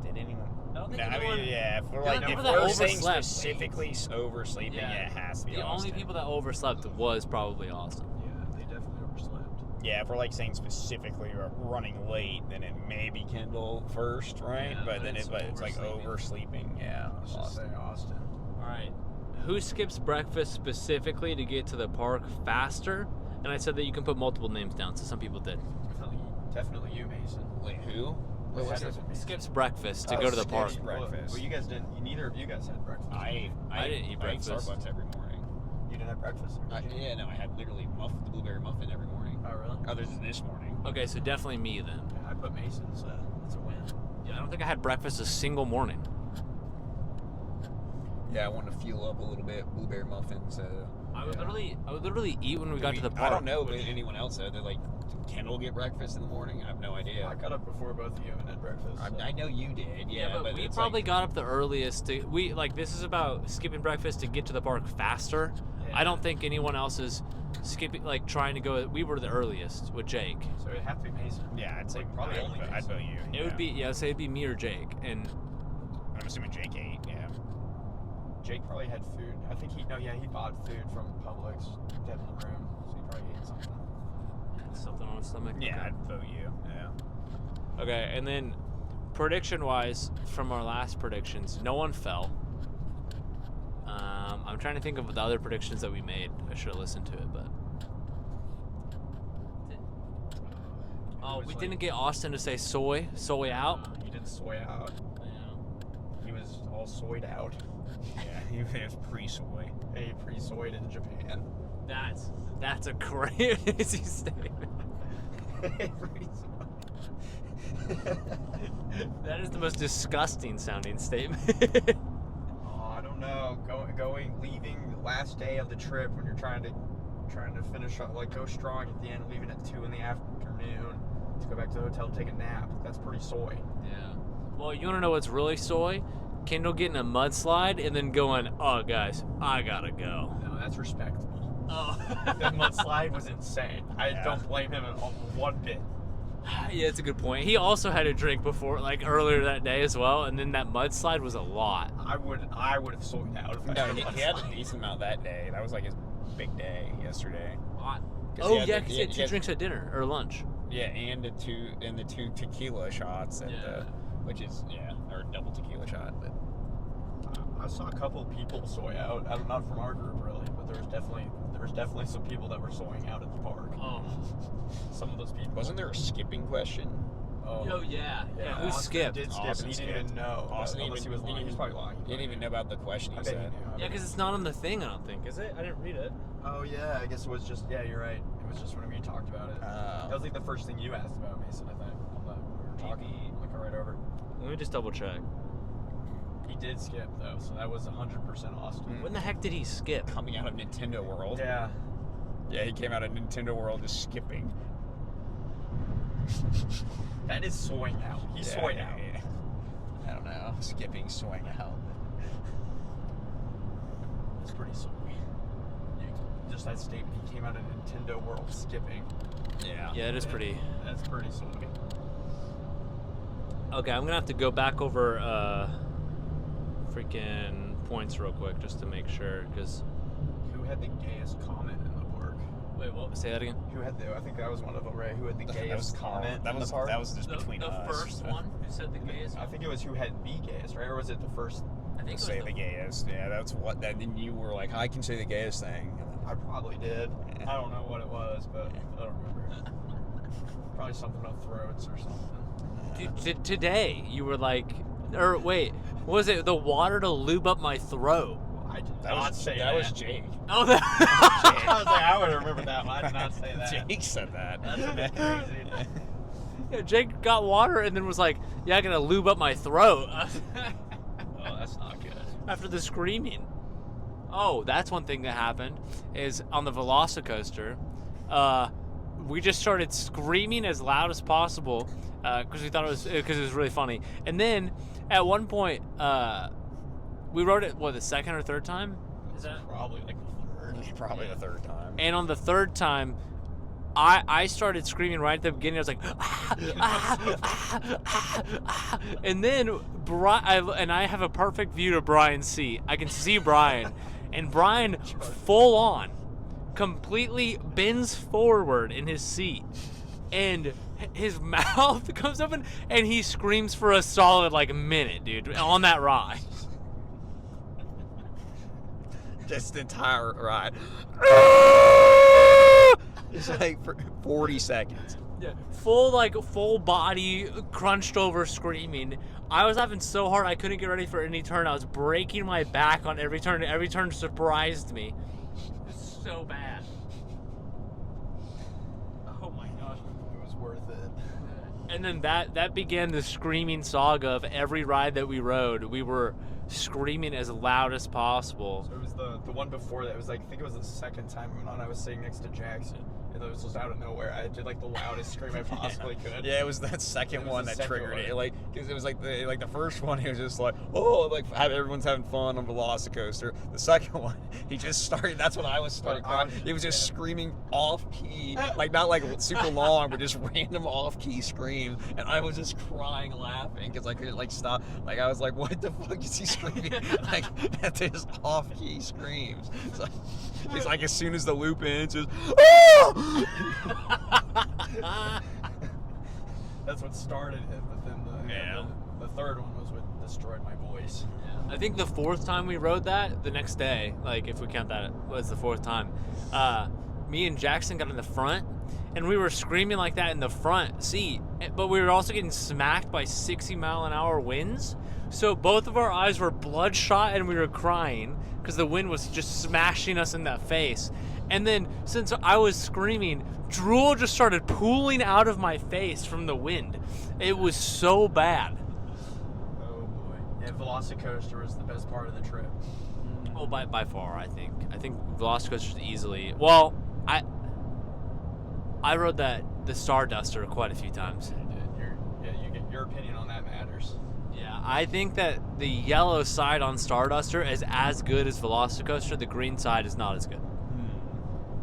Did anyone? I don't think No, I anyone- mean, yeah. If we're the like, only if people that we're saying overslept- specifically oversleeping, yeah, it has to be The Austin. only people that overslept was probably Austin. Yeah, they definitely overslept. Yeah, if we're like saying specifically running late, then it may be Kendall first, right? Yeah, but then it's like oversleeping. oversleeping. Yeah. Let's just say Austin. All right. Who skips breakfast specifically to get to the park faster? And I said that you can put multiple names down, so some people did. Definitely you, Mason. Wait, who? Wait, What was what it? is it? Skips breakfast to Oh, go to the skips park. breakfast. Well, you guys didn't. Neither of you guys had breakfast. I didn't eat breakfast. I ate Starbucks every morning. You didn't have breakfast? Or did you? Yeah, no, I had literally the blueberry muffin every morning. Oh, really? Other than this morning. Okay, so definitely me then. Yeah, I put Mason, so that's a win. Yeah, I don't think I had breakfast a single morning. Yeah, I wanted to fuel up a little bit. Blueberry muffins. I would Yeah. literally eat when we got to the park. I don't know, but anyone else said they're like, did Kendall get breakfast in the morning? I have no idea. I got up before both of you and had breakfast. so- I know you did. Yeah, but we it's probably like, got up the earliest. This is about skipping breakfast to get to the park faster. Yeah. I don't think anyone else is skipping, like trying to go. We were the earliest with Jake. So it'd have to be Mason. Yeah, I'd say Like, probably only I'd Mason. vote you. It would be say it'd be me or Jake, and I'm assuming Jake ate. Yeah. Jake probably had food. I think he bought food from Publix, dead in the room, so he probably ate something. something on his stomach. Yeah, Okay. I'd vote you. Yeah. Okay, and then prediction-wise, from our last predictions, no one fell. I'm trying to think of the other predictions that we made. I should have listened to it, but oh, we didn't get Austin to say soy out. He did soy out. He was all soyed out. Yeah, he was pre-soy. He pre-soyed in Japan. That's a crazy statement. That is the most disgusting sounding statement. Oh, I don't know. Leaving the last day of the trip when you're trying to finish up, like go strong at the end, leaving at 2 in the afternoon to go back to the hotel to take a nap. That's pretty soy. Yeah. Well, you want to know what's really soy? Kendall getting a mudslide and then going, "Oh, guys, I gotta go." No, that's respectable. Oh. That mudslide was insane. I Yeah. don't blame him at all, one bit. Yeah, it's a good point. He also had a drink before, like earlier that day as well, and then that mudslide was a lot. I would have soyed out if I No, had a he had a mudslide. decent amount that day. That was like his big day yesterday. Oh he had yeah, the- because he had two drinks at dinner or lunch. Yeah, and the two tequila shots, and Yeah. which is or double tequila shot. But I saw a couple of people soy out. Not from our group really, but there was definitely some people that were soying out at the park. Oh. Some of those people. wasn't there a skipping question? Oh, Oh yeah. Who Austin skipped? Did skip, Austin and he didn't skipped. even know. Austin unless even- he was lying. he He was probably lying. He didn't even know about the question I he bet he said. knew. Yeah, because it's not on the thing. I don't think is it. I didn't read it. Oh yeah, I guess it was just. Yeah, you're right. It was just whenever you talked about it. That was like the first thing you asked about, Mason. I think. We were talking. Looking right over. Let me just double check. He did skip though, so that was 100% Austin. When the heck did he skip? Coming out of Nintendo World. Yeah. Yeah, he came out of Nintendo World just skipping. That is soying out. He's soying out. Yeah. I don't know. Skipping, swing out. It's pretty soy. Just that statement. He came out of Nintendo World skipping. Yeah. Yeah, it is pretty. That's pretty soy. Okay, I'm gonna have to go back over freaking points real quick just to make sure, because Who had the gayest comment in the park? Wait, what? Say that again. Who had I think that was one of them, right? Who had the gayest comment? That in was the park? that was just between us. one who said the gayest. I think it was who had the gayest, right? Or was it the first? I think Say the gayest. Yeah, that's what. That then you were like, I can say the gayest thing. I probably did. I don't know what it was, but I don't remember. Probably something about throats or something. Today you were like, or wait, was it the water to lube up my throat? I did That not was say that was Jake. Oh, that. I was like, I would remember that one. I did not say that. Jake said that. That's a bit crazy. Yeah, Jake got water and then was like, "Yeah, I gotta lube up my throat." Oh, that's not good. After the screaming. Oh, that's one thing that happened is on the Velocicoaster, we just started screaming as loud as possible because we thought it was really funny. And then at one point, we rode it the second or third time? Is that? Probably like the third. Probably the third time. And on the third time, I started screaming right at the beginning. I was like, and then I have a perfect view to Brian's seat. I can see Brian, and Brian full on, completely bends forward in his seat, and his mouth comes open, and he screams for a solid minute, dude, on that ride. Just the entire ride. It's like for 40 seconds. Yeah, full body crunched over screaming. I was laughing so hard I couldn't get ready for any turn. I was breaking my back on every turn. Every turn surprised me. It's so bad. Oh my gosh. It was worth it. And then that began the screaming saga of every ride that we rode. We were screaming as loud as possible. So it was the one before that. It was I think it was the second time we went on. I was sitting next to Jackson. And it was just out of nowhere. I did the loudest scream I possibly could. Yeah, it was that second It was one the that second triggered one. it. Because it was the first one, he was just like, oh, everyone's having fun on Velocicoaster. The second one, he just started. That's when I was starting crying. He was just screaming off key, not super long, but just random off key screams, and I was just crying, laughing because I couldn't stop. I was like, what the fuck is he screaming? At this off key screams. It's like as soon as the loop ends, just oh! That's what started it, but then the third one was what destroyed my voice. I think the fourth time we rode that, the next day, if we count that, was the fourth time. Me and Jackson got in the front, and we were screaming like that in the front seat, but we were also getting smacked by 60-mile-an-hour winds. So both of our eyes were bloodshot, and we were crying because the wind was just smashing us in that face. And then, since I was screaming, drool just started pooling out of my face from the wind. It was so bad. Oh boy. Yeah, Velocicoaster was the best part of the trip. Oh, by far, I think. I think Velocicoaster easily. Well, I rode the Starduster quite a few times. Your opinion on that matters. Yeah, I think that the yellow side on Starduster is as good as Velocicoaster. The green side is not as good.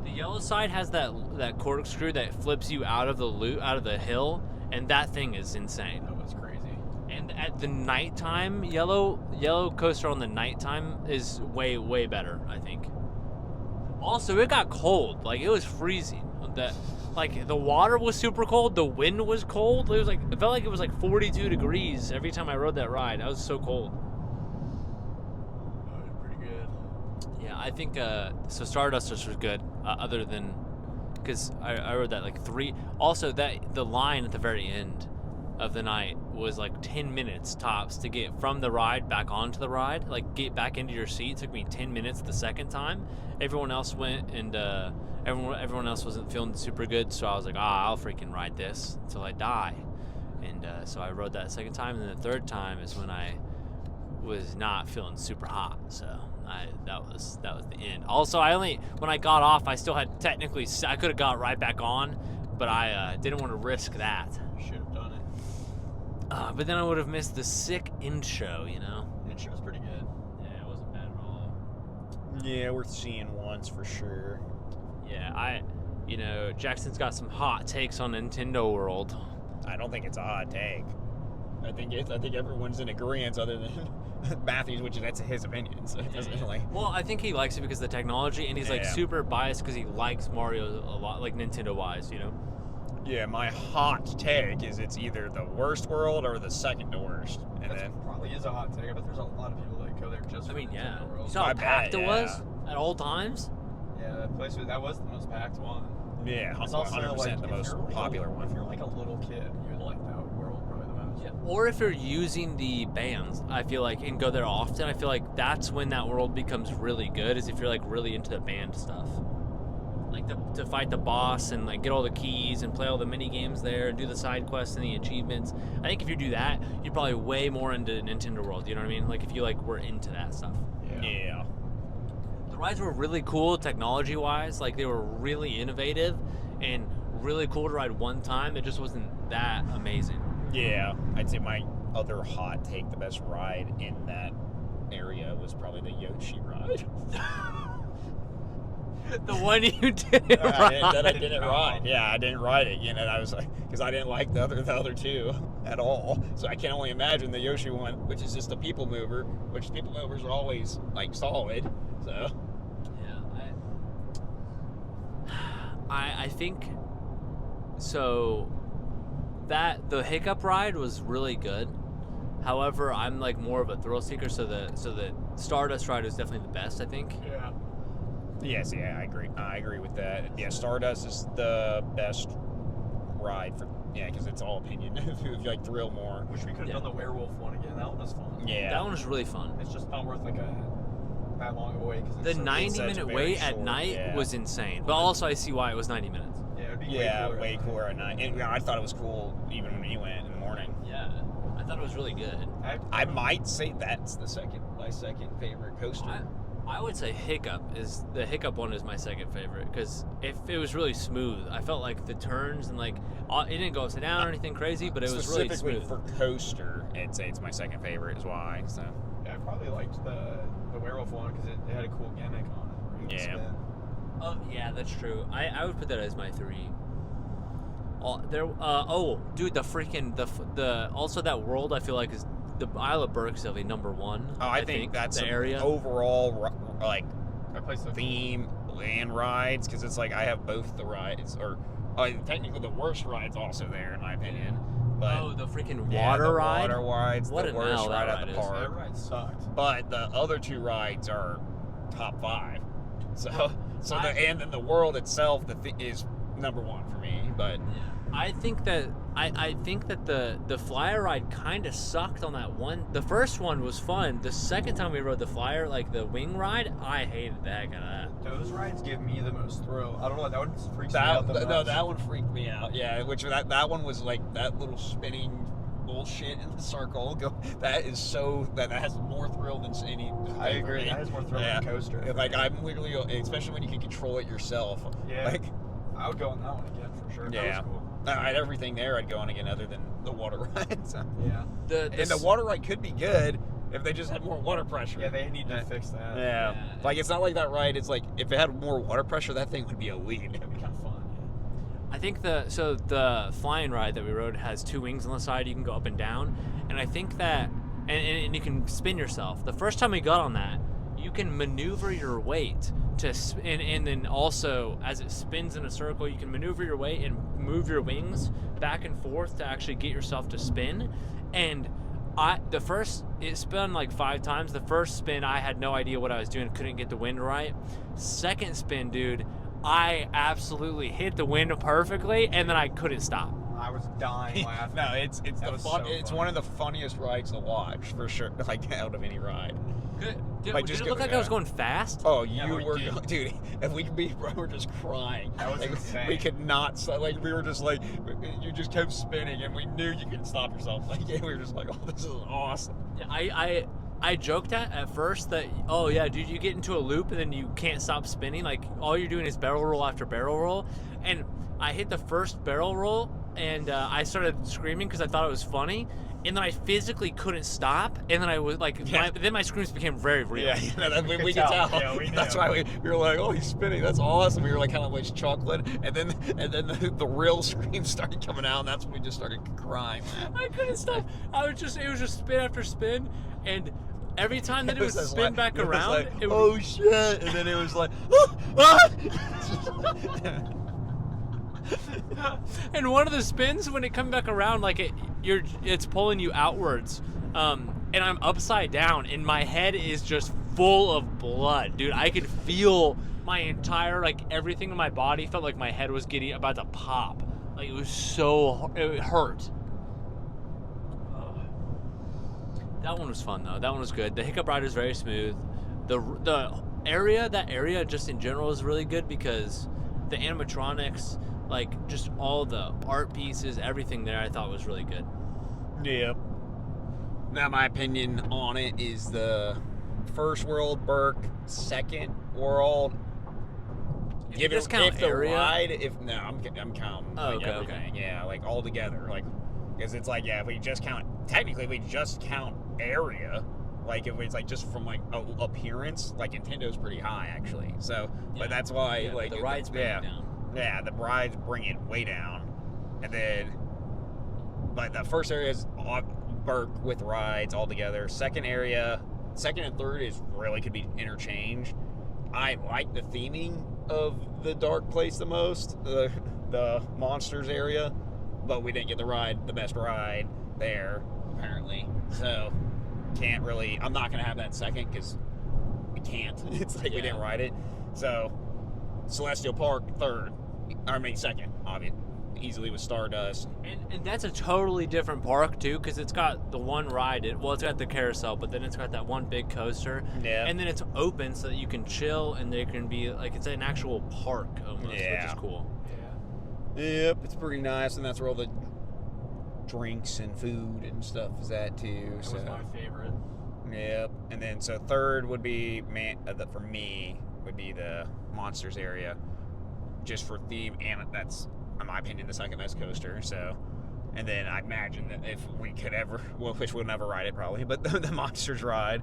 The yellow side has that corkscrew that flips you out of the hill, and that thing is insane. That was crazy. And at the nighttime, yellow coaster on the nighttime is way, way better, I think. Also, it got cold. It was freezing. The water was super cold. The wind was cold. It felt like it was 42 degrees every time I rode that ride. I was so cold. That was pretty good. Yeah, I think so. Stardusters was good. Other than because I rode that 3. Also, the line at the very end of the night was 10 minutes tops to get from the ride back onto the ride. Get back into your seat. It took me 10 minutes the second time. Everyone else went and everyone else wasn't feeling super good. So I was like, I'll freaking ride this until I die. And so I rode that second time. And then the third time is when I was not feeling super hot. So that was the end. Also, when I got off, I still had I could have got right back on, but I didn't want to risk that. You should have done it. But then I would have missed the sick intro, It was pretty good. Yeah, it wasn't bad at all. Yeah, worth seeing once for sure. Yeah, Jackson's got some hot takes on Nintendo World. I don't think it's a hot take. I think everyone's in agreement other than Matthews, which that's his opinion. So it doesn't like. Well, I think he likes it because of the technology, and he's like Yeah. super biased because he likes Mario a lot, like Nintendo wise, you know. Yeah, my hot take is it's either the worst world or the second to worst, and That then probably is a hot take. I bet there's a lot of people that go there just. I for mean, Nintendo yeah. World. You saw how I bet, packed it was yeah. at all times. Yeah, that place that was the most packed one. yeah, It's also 100% like, the if most you're, like, popular If one. you're like a little kid, you would like that world probably the most. Yeah. Or if you're using the bands, I feel like, and go there often, I feel like that's when that world becomes really good, is if you're like really into the band stuff. Like to fight the boss and like get all the keys and play all the mini games there and do the side quests and the achievements. I think if you do that, you're probably way more into Nintendo World, you know what I mean? Like if you like were into that stuff. Yeah. The rides were really cool technology wise, like they were really innovative and really cool to ride one time. It just wasn't that amazing. Yeah, I'd say my other hot take, the best ride in that area was probably the Yoshi ride. The one you didn't ride. I didn't ride. Yeah, I didn't ride it. You know, I was like, because I didn't like the other two at all. So I can only imagine the Yoshi one, which is just a people mover, which people movers are always like solid. So I think so that the hiccup ride was really good. However, I'm like more of a thrill seeker, so the Stardust ride was definitely the best, I think. Yeah. yes, yeah, I agree. I agree with that. Yeah, Stardust is the best ride for because it's all opinion. if you like thrill more, Wish we could have Yeah. done the werewolf one again. That one was fun. yeah. That one was really fun. It's just not worth like that long of a wait. The such a 90-minute very wait at short- night yeah. was insane, but also I see why it was 90 minutes. Yeah, it'd be Yeah, way way cooler. cooler at night. And I thought it was cool even when he went in the morning. Yeah, I thought it was really good. I might say that's my second favorite coaster. I would say the hiccup one is my second favorite because if it was really smooth, I felt like the turns and like it didn't go upside down or anything crazy, but it was really Specifically smooth. for coaster, I'd say it's my second favorite is why. So Yeah, I probably liked the werewolf one because it had a cool gimmick on it. Where you could Yeah. spin. Oh yeah, that's true. I would put that as my 3. Dude, the freaking the also that world I feel like is the Isle of Berk's definitely number 1. I think that's the an area. overall like That place looked theme and rides because it's like I have both the rides or technically the worst rides also there in my opinion. But Oh, the freaking yeah, water the ride. Water rides, What the an worst L that ride at ride the is. park. That ride sucked. But the other 2 rides are top 5. So I- and then the world itself is number 1 for me. But I think that the flyer ride kind of sucked on that one. The first one was fun. The second time we rode the flyer, like the wing ride, I hated the heck out of that. Those rides give me the most thrill. I don't know. That one freaks me out the most. no, that one freaked me out. Yeah, which that one was like that little spinning bullshit in the circle. That is that has more thrill than any. I agree. That has more thrill than a coaster. Like I'm literally, especially when you can control it yourself. Yeah. Like I would go on that one again for sure. Yeah. That was cool. everything there I'd go on again other than the water ride. So. Yeah. And the water ride could be good if they just had more water pressure. Yeah, they need to fix that. Yeah. Yeah. Like it's not like that ride. It's like if it had more water pressure, that thing would be elite. It'd be kind of fun. I think the flying ride that we rode has 2 wings on the side. You can go up and down, and I think that and you can spin yourself. The first time we got on that, you can maneuver your weight and then also as it spins in a circle, you can maneuver your weight and move your wings back and forth to actually get yourself to spin. And it spun like 5 times. The first spin, I had no idea what I was doing, couldn't get the wind right. Second spin, dude, I absolutely hit the wind perfectly, and then I couldn't stop. I was dying laughing. No, it's That the was fun. so It's fun. one of the funniest rides to watch for sure. Like out of any ride. Did Like, it just look go- like I was yeah. going fast? Oh, Yeah, you we were, did. dude. If we could be, we're just crying. That was Like, insane. We could not stop. Like we were just like, you just kept spinning, and we knew you couldn't stop yourself. Like we were just like, oh, this is awesome. I joked at first that, oh yeah, dude, you get into a loop and then you can't stop spinning. Like all you're doing is barrel roll after barrel roll. And I hit the first barrel roll and I started screaming because I thought it was funny. and then I physically couldn't stop, and then I was like, then my screams became very real. Yeah, we could tell. Yeah, we That's knew. why we were like, oh, he's spinning. That's awesome. We were like kind of like chuckling, and then the real screams started coming out, and that's when we just started crying. I couldn't stop. It was just spin after spin, and every time that it would was spin like- back it was around, like, it would, oh shit, and then it was like, ah! and one of the spins when it comes back around, like it's pulling you outwards, and I'm upside down, and my head is just full of blood, dude. I could feel my entire, like, everything in my body felt like my head was about to pop. Like, it was it hurt. That one was fun though. That one was good. The hiccup ride was very smooth. That area just in general is really good because the animatronics, like just all the art pieces, everything there, I thought was really good. Yep. Now, my opinion on it is the first world Burke, second world. If you just count the area? ride, I'm counting Oh, like okay, everything. Yeah, like all together, like because it's like if we just count area, like if it's like just from like appearance, like Nintendo's pretty high actually. So, but that's why like the rides bring it down. Yeah, the rides bring it way down, and then, but the first area is Burke with rides all together. Second and third is really could be interchanged. I like the theming of the dark place the most, the monsters area, but we didn't get the best ride there apparently. So can't really. I'm not gonna have that second because we can't. It's like we didn't ride it. So Celestial Park second, obviously, easily with Stardust. And that's a totally different park too, because it's got the one ride. It's got the carousel, but then it's got that one big coaster. Yeah. And then it's open so that you can chill, and there can be like it's an actual park almost, which is cool. Yep, it's pretty nice, and that's where all the drinks and food and stuff is at too. That So was my favorite. yep, and then so third would be for me would be the monsters area, just for theme, and that's in my opinion the second best coaster. So, and then I imagine that if we could ever, which we'll never ride it probably, but the monsters ride,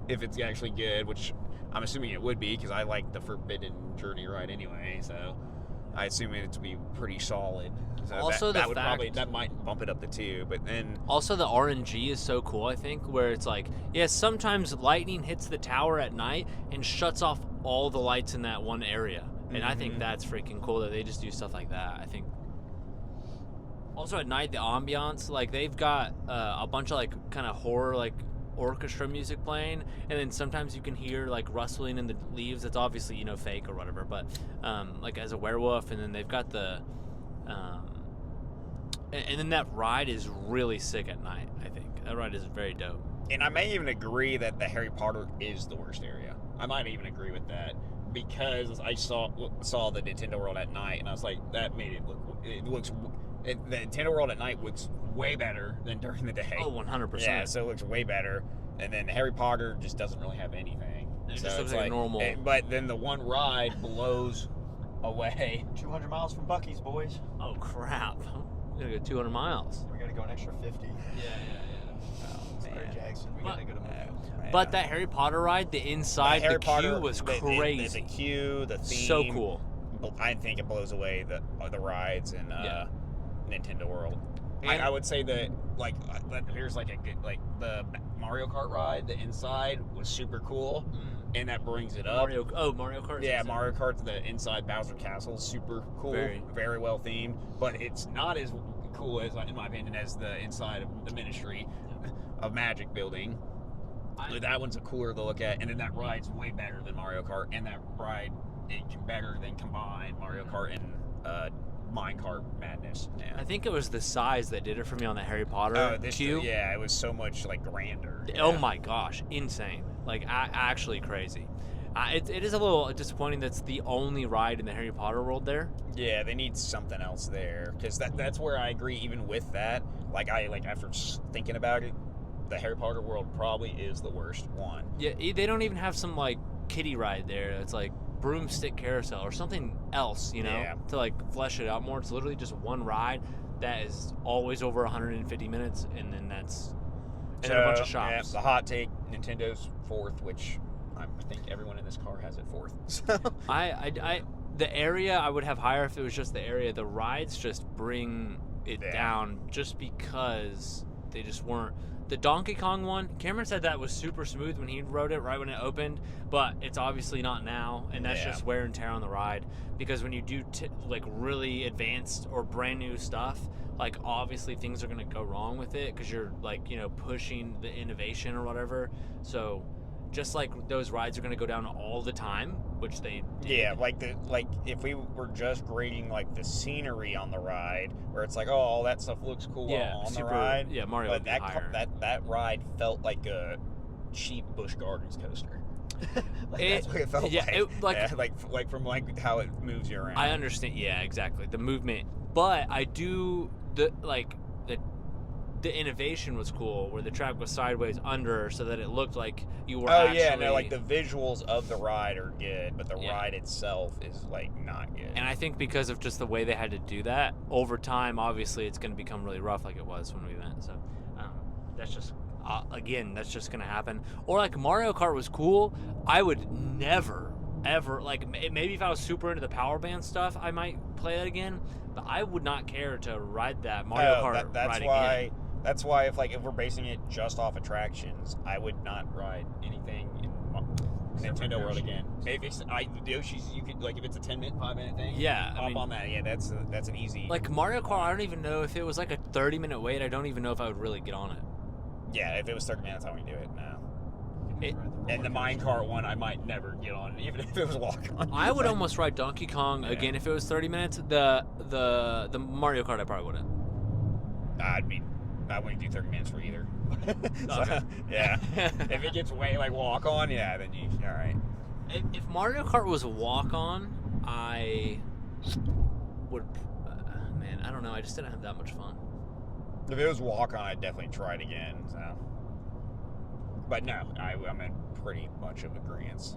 if it's actually good, which I'm assuming it would be because I like the Forbidden Journey ride anyway. So I assume it to be pretty solid. So Also, that might bump it up to 2, but then Also, the RNG is so cool, I think, where it's like, sometimes lightning hits the tower at night and shuts off all the lights in that one area. And I think that's freaking cool that they just do stuff like that, I think. Also, at night, the ambiance, like, they've got a bunch of, like, kind of horror, like, orchestra music playing, and then sometimes you can hear, like, rustling in the leaves. That's obviously, fake or whatever, but, like, as a werewolf, and then they've got the... And then that ride is really sick at night, I think. That ride is very dope. And I may even agree that the Harry Potter is the worst area. I might even agree with that because I saw the Nintendo World at night, and I was like, that made it look. The Nintendo World at night looks way better than during the day. Oh, 100%. Yeah, so it looks way better. And then Harry Potter just doesn't really have anything. It so just looks it's like normal. But then the one ride blows away. 200 miles from Buc-ee's, boys. Oh, crap. We gotta go 200 miles. We gotta go an extra 50. Yeah. Sorry, Jackson. We But- gotta go to Mobile. But that Harry Potter ride, the inside, Harry the Potter queue was the crazy. queue, the theme. So cool. I think it blows away the rides in Nintendo World. And- I would say that here's like a good the Mario Kart ride. The inside was super cool, and that brings it up. Mario Kart. Yeah, Mario Kart. The inside Bowser Castle is super cool, very well themed, but it's not as cool as, in my opinion, as the inside of the Ministry of Magic building. That one's a cooler to look at, and then that ride's way better than Mario Kart, and that ride better than combined Mario Kart and Minecart Madness. Yeah. I think it was the size that did it for me on the Harry Potter queue. Yeah, it was so much grander. Oh Yeah. my gosh, insane! Actually crazy. It is a little disappointing that's the only ride in the Harry Potter world there. Yeah, they need something else there because that's where I agree. Even with that, after thinking about it, the Harry Potter world probably is the worst one. Yeah, they don't even have some kiddie ride there. It's like broomstick carousel or something else, Yeah. to flesh it out more. It's literally just one ride. that is always over 150 minutes, and then that's and then a bunch of shops. Yeah, the hot take: Nintendo's fourth, which I think everyone in this car has it fourth. So. The area I would have higher if it was just the area. The rides just bring it Yeah. down just because they just weren't. The Donkey Kong one, Cameron said that was super smooth when he rode it right when it opened, but it's obviously not now, and that's Yeah. just wear and tear on the ride. Because when you do like really advanced or brand new stuff, like obviously things are gonna go wrong with it because you're like pushing the innovation or whatever. So just like those rides are gonna go down all the time, which they did. Yeah, like if we were just grading like the scenery on the ride, where it's like, oh, all that stuff looks cool on the ride. Yeah, Mario But would be that higher. that ride felt like a cheap Busch Gardens coaster. It- That's what it felt yeah, like. it- like- Yeah, like from like how it moves you around. I understand. Yeah, exactly. The movement, but I do the innovation was cool, where the track was sideways under, so that it looked like you were. Oh actually, yeah, no, like the visuals of the ride are good, but the Yeah. ride itself is like not good. And I think because of just the way they had to do that over time, obviously it's going to become really rough, like it was when we went. So that's just again, that's just going to happen. Or like Mario Kart was cool. I would never ever like maybe if I was super into the power band stuff, I might play that again. But I would not care to ride that Mario Kart that's ride why. again. That's why if we're basing it just off attractions, I would not ride anything in Nintendo World again. Maybe Yoshi's, you could like if it's a 5-minute thing. Yeah, hop on that. Yeah, that's an easy. Like Mario Kart, I don't even know if it was like a 30-minute wait. I don't even know if I would really get on it. Yeah, if it was 30 minutes, I wouldn't do it. No. It- And the minecart one, I might never get on, even if it was walk on. I would almost ride Donkey Kong Yeah. again if it was 30 minutes. The Mario Kart I probably wouldn't. I wouldn't do 30 minutes for either. So, Okay. yeah. If it gets way like walk on, yeah, then you all right. If Mario Kart was a walk on, I would. Man, I don't know. I just didn't have that much fun. If it was walk on, I'd definitely try it again. So. But no, I'm in pretty much of agreement.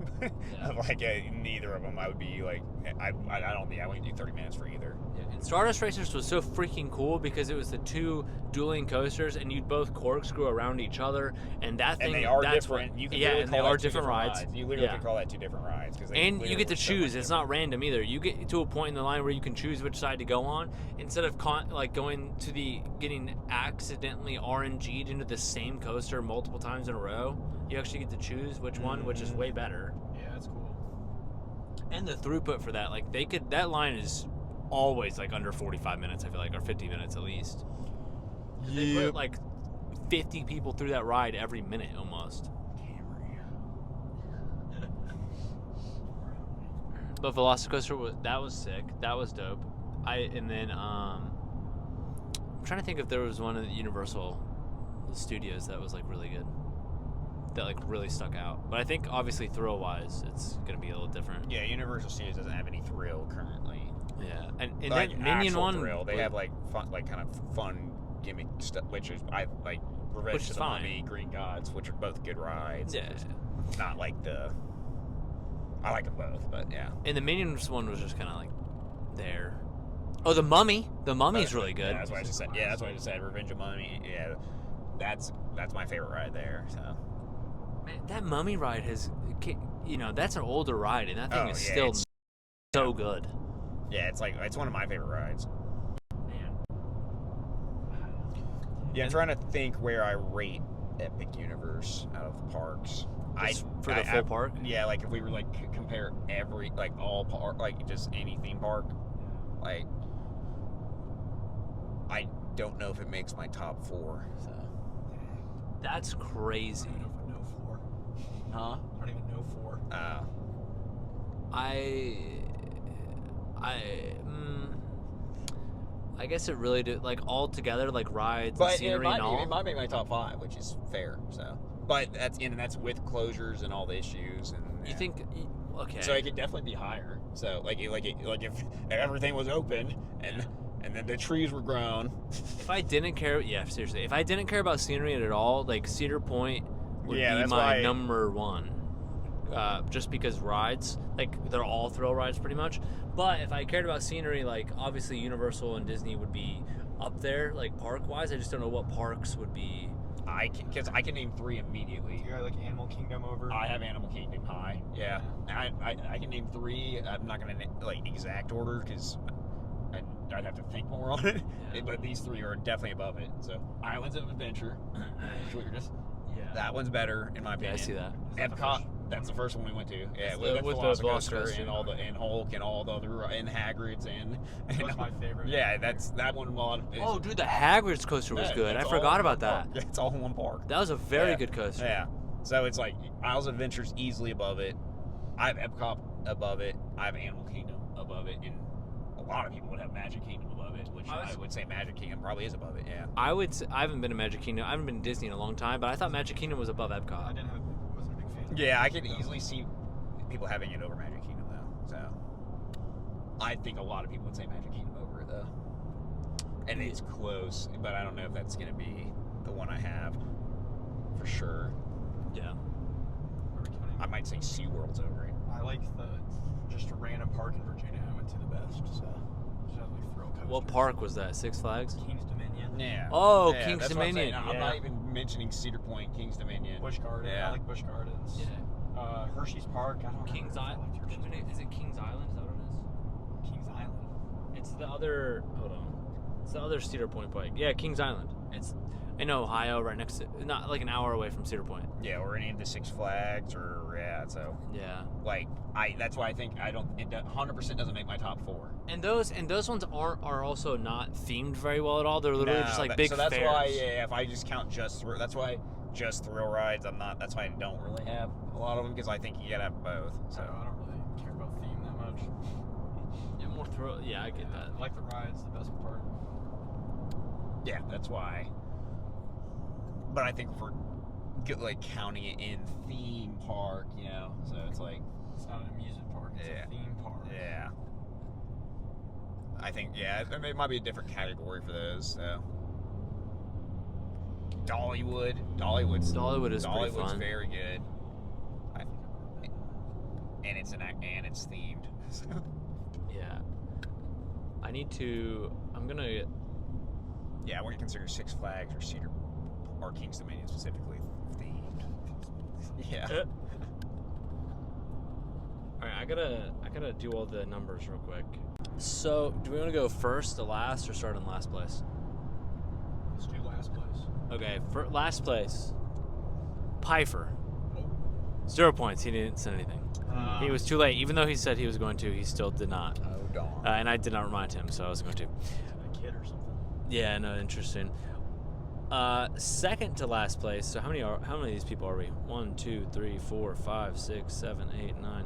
Of like neither of them, I would be like, I wouldn't do 30 minutes for either. Yeah, and Stardust Racers was so freaking cool because it was the two dueling coasters, and you'd both corkscrew around each other, and that thing. And they are that's different. What, You can yeah, literally and call they that are two different rides. You literally Yeah. could call that two different rides because And you get to choose. It's not random either. You get to a point in the line where you can choose which side to go on instead of going to getting accidentally RNG'd into the same coaster multiple times in a row. You actually get to choose which one, which is way better. Yeah, that's cool. And the throughput for that, like that line is always like under 45 minutes. I feel like, or 50 minutes at least. They put like 50 people through that ride every minute almost. But Velocicoaster that was sick. That was dope. I'm trying to think if there was one in the Universal Studios that was like really good. That like really stuck out. But I think obviously thrill wise it's gonna be a little different. Yeah, Universal Studios doesn't have any thrill currently. Yeah. And Like that Minion actual one thrill. They was- have like fun, like kind of fun gimmick stuff, which is I like Revenge Which of is the fine. Mummy, Green Gods, which are both good rides. Yeah. Not like I like them both, but yeah. And the Minions one was just kinda like there. Oh, the Mummy. The Mummy's really good. Yeah, that's what I just said. Yeah, that's what I just said. Revenge of Mummy. Yeah, that's my favorite ride there. So. Man, that Mummy ride that's an older ride, and that thing Oh, is yeah, still it's- so good. Yeah, it's one of my favorite rides. Man. Yeah, I'm trying to think where I rate Epic Universe out of the parks. Just for the full park? Yeah, like if we were like compare every all park, like just any theme park, like I don't know if it makes my top 4. So. That's crazy. I don't even know 4. Huh? I don't even know 4. I guess it really did, like all together, like rides and But scenery and all. it might make my top 5, which is fair. So, but that's with closures and all the issues. And You yeah. think? Okay. So it could definitely be higher. So like if everything was open and then the trees were grown. If I didn't care, yeah, seriously, if I didn't care about scenery at all, like Cedar Point would Yeah, be that's my why- number one. Just because rides, like they're all thrill rides pretty much. But if I cared about scenery, like obviously Universal and Disney would be up there, like park-wise. I just don't know what parks would be. Because I can name 3 immediately. You got like Animal Kingdom over. I have Animal Kingdom high. Yeah, I can name 3. I'm not gonna like exact order because I'd have to think more on it. Yeah. But these 3 are definitely above it. So Islands of Adventure, weirdest. Yeah. That one's better in my opinion. Yeah, I see that. Epcot. That's the first one we went to. Yeah, With the Velocicoaster, and all the and Hulk and all the other and Hagrid's and That's my favorite. yeah, that's that one. Oh, dude, the Hagrid's coaster was good. I forgot about that. Yeah, it's all in one park. That was a very Yeah. good coaster. Yeah. So it's like Isles of Adventure's easily above it. I have Epcot above it. I have Animal Kingdom above it, and a lot of people would have Magic Kingdom above it, which I would say Magic Kingdom probably is above it. Yeah. I haven't been to Magic Kingdom. I haven't been to Disney in a long time, but I thought Magic Kingdom was above I Epcot. wasn't a big fan. Yeah, I could easily see people having it over Magic Kingdom though. So I think a lot of people would say Magic Kingdom over it though. And it's close, but I don't know if that's gonna be the one I have for sure. Yeah. Are we counting? I might say SeaWorld's over it. I like just a random park in Virginia I went to the best. So just have like thrill coasters. What park was that? Six Flags? King's Dominion. Yeah. Oh, Yeah, King's that's what I'm saying. Dominion. I'm Yeah. not even mentioning Cedar Point, King's Dominion. Busch Gardens. Yeah. I like Busch Gardens. Hershey's Park. I don't Kings know. Island. Is it Kings Island? Is that what it Kings Island. is? It's the other. Hold on. It's the other Cedar Point park. Yeah, Kings Island. It's in Ohio, right next to, not like an hour away from Cedar Point. Yeah, or any of the Six Flags, or yeah. So Yeah. like, that's why I think I don't. It 100% doesn't make my top 4. And those ones are also not themed very well at all. They're literally just like big So that's fairs. why, yeah, if I just count that's why just thrill rides. That's why I don't really have a lot of them because I think you gotta have both. So I don't really care about theme that much. Yeah, more thrill. Yeah, I get that. I like the rides, the best part. Yeah, that's why. But I think for like counting it in theme park, so it's like, It's not an amusement park. It's Yeah. a theme park. yeah. I think it might be a different category for those. So Dollywood's Dollywood is pretty fun. very good. And it's themed. Yeah. I'm gonna. Yeah, I wouldn't consider Six Flags or Cedar or King's Dominion specifically themed. Yeah. All right, I gotta do all the numbers real quick. So, do we want to go first to last or start in last place? Let's do last place. Okay, for last place, Pfeiffer. Oh. 0 points. He didn't send anything. He was too late. Even though he said he was going to, he still did not. Oh darn. And I did not remind him, so I was going to. A kid or something. Yeah, no, interesting. Second to last place. So how many of these people are we? 1, 2, 3, 4, 5, 6, 7, 8, 9.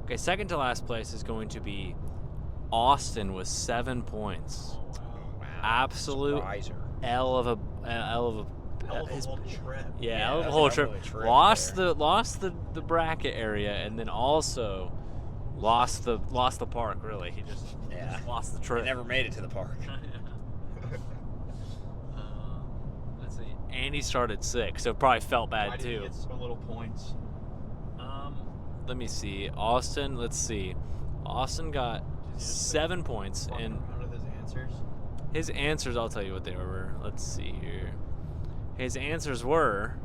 Okay, second to last place is going to be Austin with 7 points. Wow. Absolute Surpriser. L of a Hell of a whole trip. yeah, Yeah, L of a that's whole a trip. really trip Lost there. the bracket area, and then also lost the park. Really, he just lost the They trip. never made it to the park. Let's see. And he started 6, so probably felt Why bad did he too. get so little points? Let me see. Austin, let's see. Austin got 7 points, Fuck and around with his answers. his answers, I'll tell you what they were. Let's see here. His answers were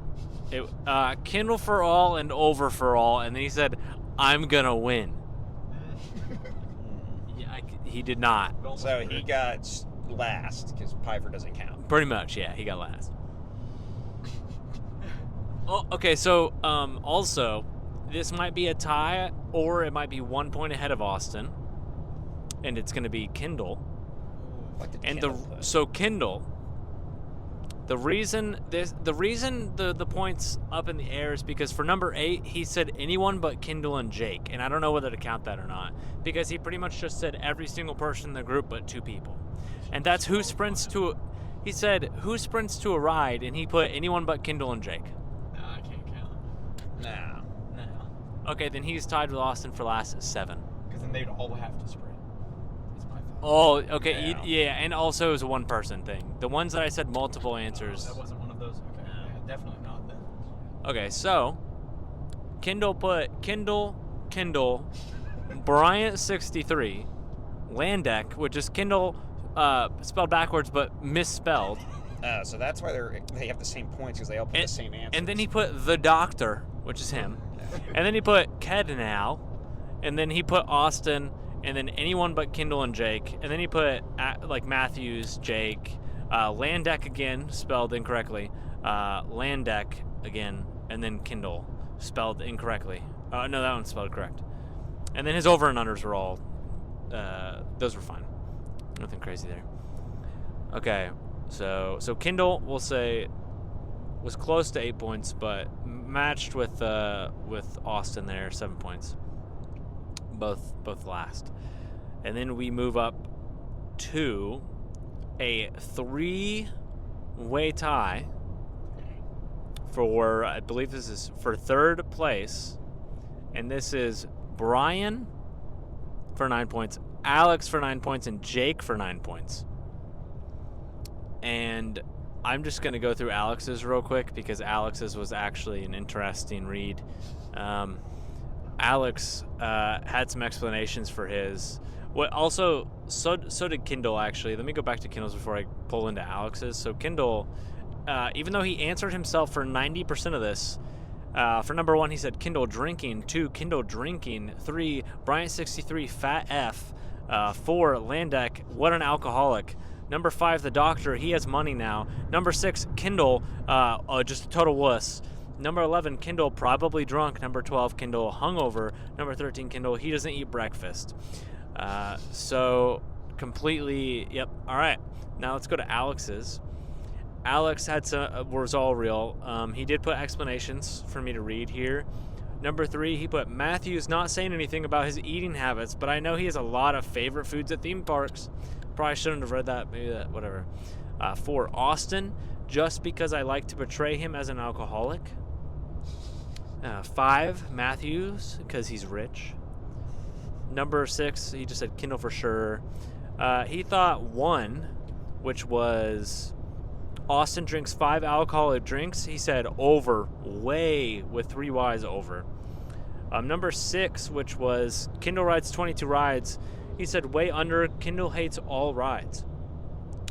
Kindle for all and over for all, and then he said, I'm gonna win. Yeah, he did not. So he got last because Pfeiffer doesn't count. Pretty much, yeah, he got last. Oh, okay, so also, this might be a tie, or it might be 1 point ahead of Austin, and it's going to be Kindle. What did And Kendall put? so Kindle, the reason the points up in the air is because for number 8 he said anyone but Kindle and Jake, and I don't know whether to count that or not because he pretty much just said every single person in the group but 2 people, and that's who sprints to. He said who sprints to a ride, and he put anyone but Kindle and Jake. Nah, I can't count. Nah. Nah. Okay, then he's tied with Austin for last at 7. Because then they'd all have to sprint. That's my thought. Oh, okay, Yeah. yeah, and also it was a one-person thing. The ones that I said multiple answers. That wasn't one of those? Okay. Yeah, definitely not then. Okay, so Kindle put Kindle, Bryant 63, Landek, which is Kindle spelled backwards but misspelled. So that's why they have the same points, because they all put the same answers. And then he put the Doctor, which is him. And then he put Kednow. And then he put Austin. And then anyone but Kindle and Jake. And then he put Matthews, Jake, Landek again, spelled incorrectly. Landek again, and then Kindle, spelled incorrectly. No, that one's spelled correct. And then his over and unders were all, those were fine. Nothing crazy there. Okay, so Kindle, we'll say, was close to 8 points, but matched with Austin there, 7 points. Both last. And then we move up to a 3-way tie for, I believe this is for third place. And this is Brian for 9 points, Alex for 9 points, and Jake for 9 points. And I'm just going to go through Alex's real quick because Alex's was actually an interesting read. Alex had some explanations for his. So did Kindle, actually. Let me go back to Kindle's before I pull into Alex's. So Kindle, even though he answered himself for 90% of this, for number 1, he said Kindle drinking. 2, Kindle drinking. 3, Bryant 63, Fat F. 4, Landek, what an alcoholic. Number 5, the Doctor, he has money now. Number 6, Kindle, just a total wuss. Number 11, Kindle, probably drunk. Number 12, Kindle, hungover. Number 13, Kindle, he doesn't eat breakfast. So completely, yep. All right, now let's go to Alex's. Alex was all real. He did put explanations for me to read here. Number 3, he put Matthew's not saying anything about his eating habits, but I know he has a lot of favorite foods at theme parks. Probably shouldn't have read that. Maybe that, whatever. 4, Austin, just because I like to portray him as an alcoholic. 5, Matthews, because he's rich. Number 6, he just said Kindle for sure. He thought 1, which was Austin drinks 5 alcoholic drinks. He said over, way, with 3 Y's over. Number 6, which was Kindle rides 22 rides. He said way under, Kindle hates all rides.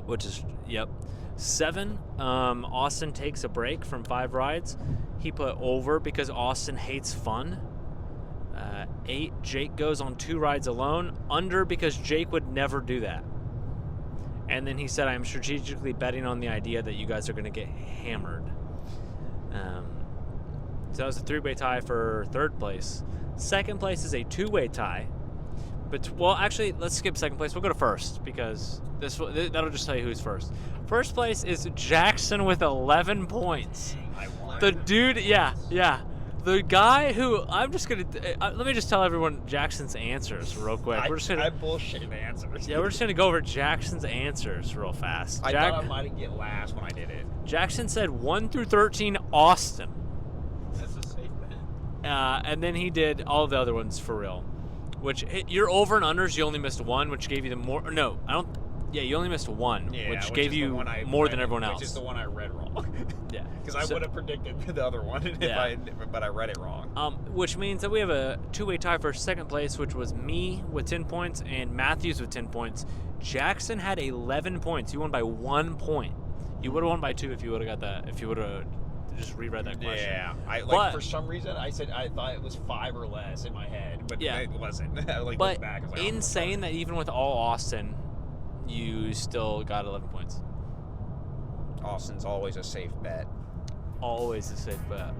Which is, yep. 7, Austin takes a break from 5 rides. He put over because Austin hates fun. 8, Jake goes on 2 rides alone. Under because Jake would never do that. And then he said, I'm strategically betting on the idea that you guys are going to get hammered. So that was a 3-way tie for third place. Second place is a 2-way tie. But, well, actually, let's skip second place. We'll go to first because that'll just tell you who's first. First place is Jackson with 11 points. I won. The dude, yeah. The guy who, I'm just going to, let me just tell everyone Jackson's answers real quick. I bullshitted the answers. Yeah, we're just going to go over Jackson's answers real fast. I thought I might get last when I did it. Jackson said 1 through 13, Austin. That's a safe bet. And then he did all the other ones for real. Which, your over and unders, you only missed 1, which gave you the more, no, I don't, yeah, you only missed 1, which gave you more than everyone else. Which is the one I read wrong. Yeah. Because I would have predicted the other one, but I read it wrong. Which means that we have a 2-way tie for second place, which was me with 10 points and Matthews with 10 points. Jackson had 11 points. You won by 1 point. You would have won by 2 if you would have got that. If you would have just reread that question. Yeah. For some reason, I thought it was 5 or less in my head, but it wasn't. I looked back. I was like, insane that even with all Austin, you still got 11 points. Austin's always a safe bet. Always a safe bet.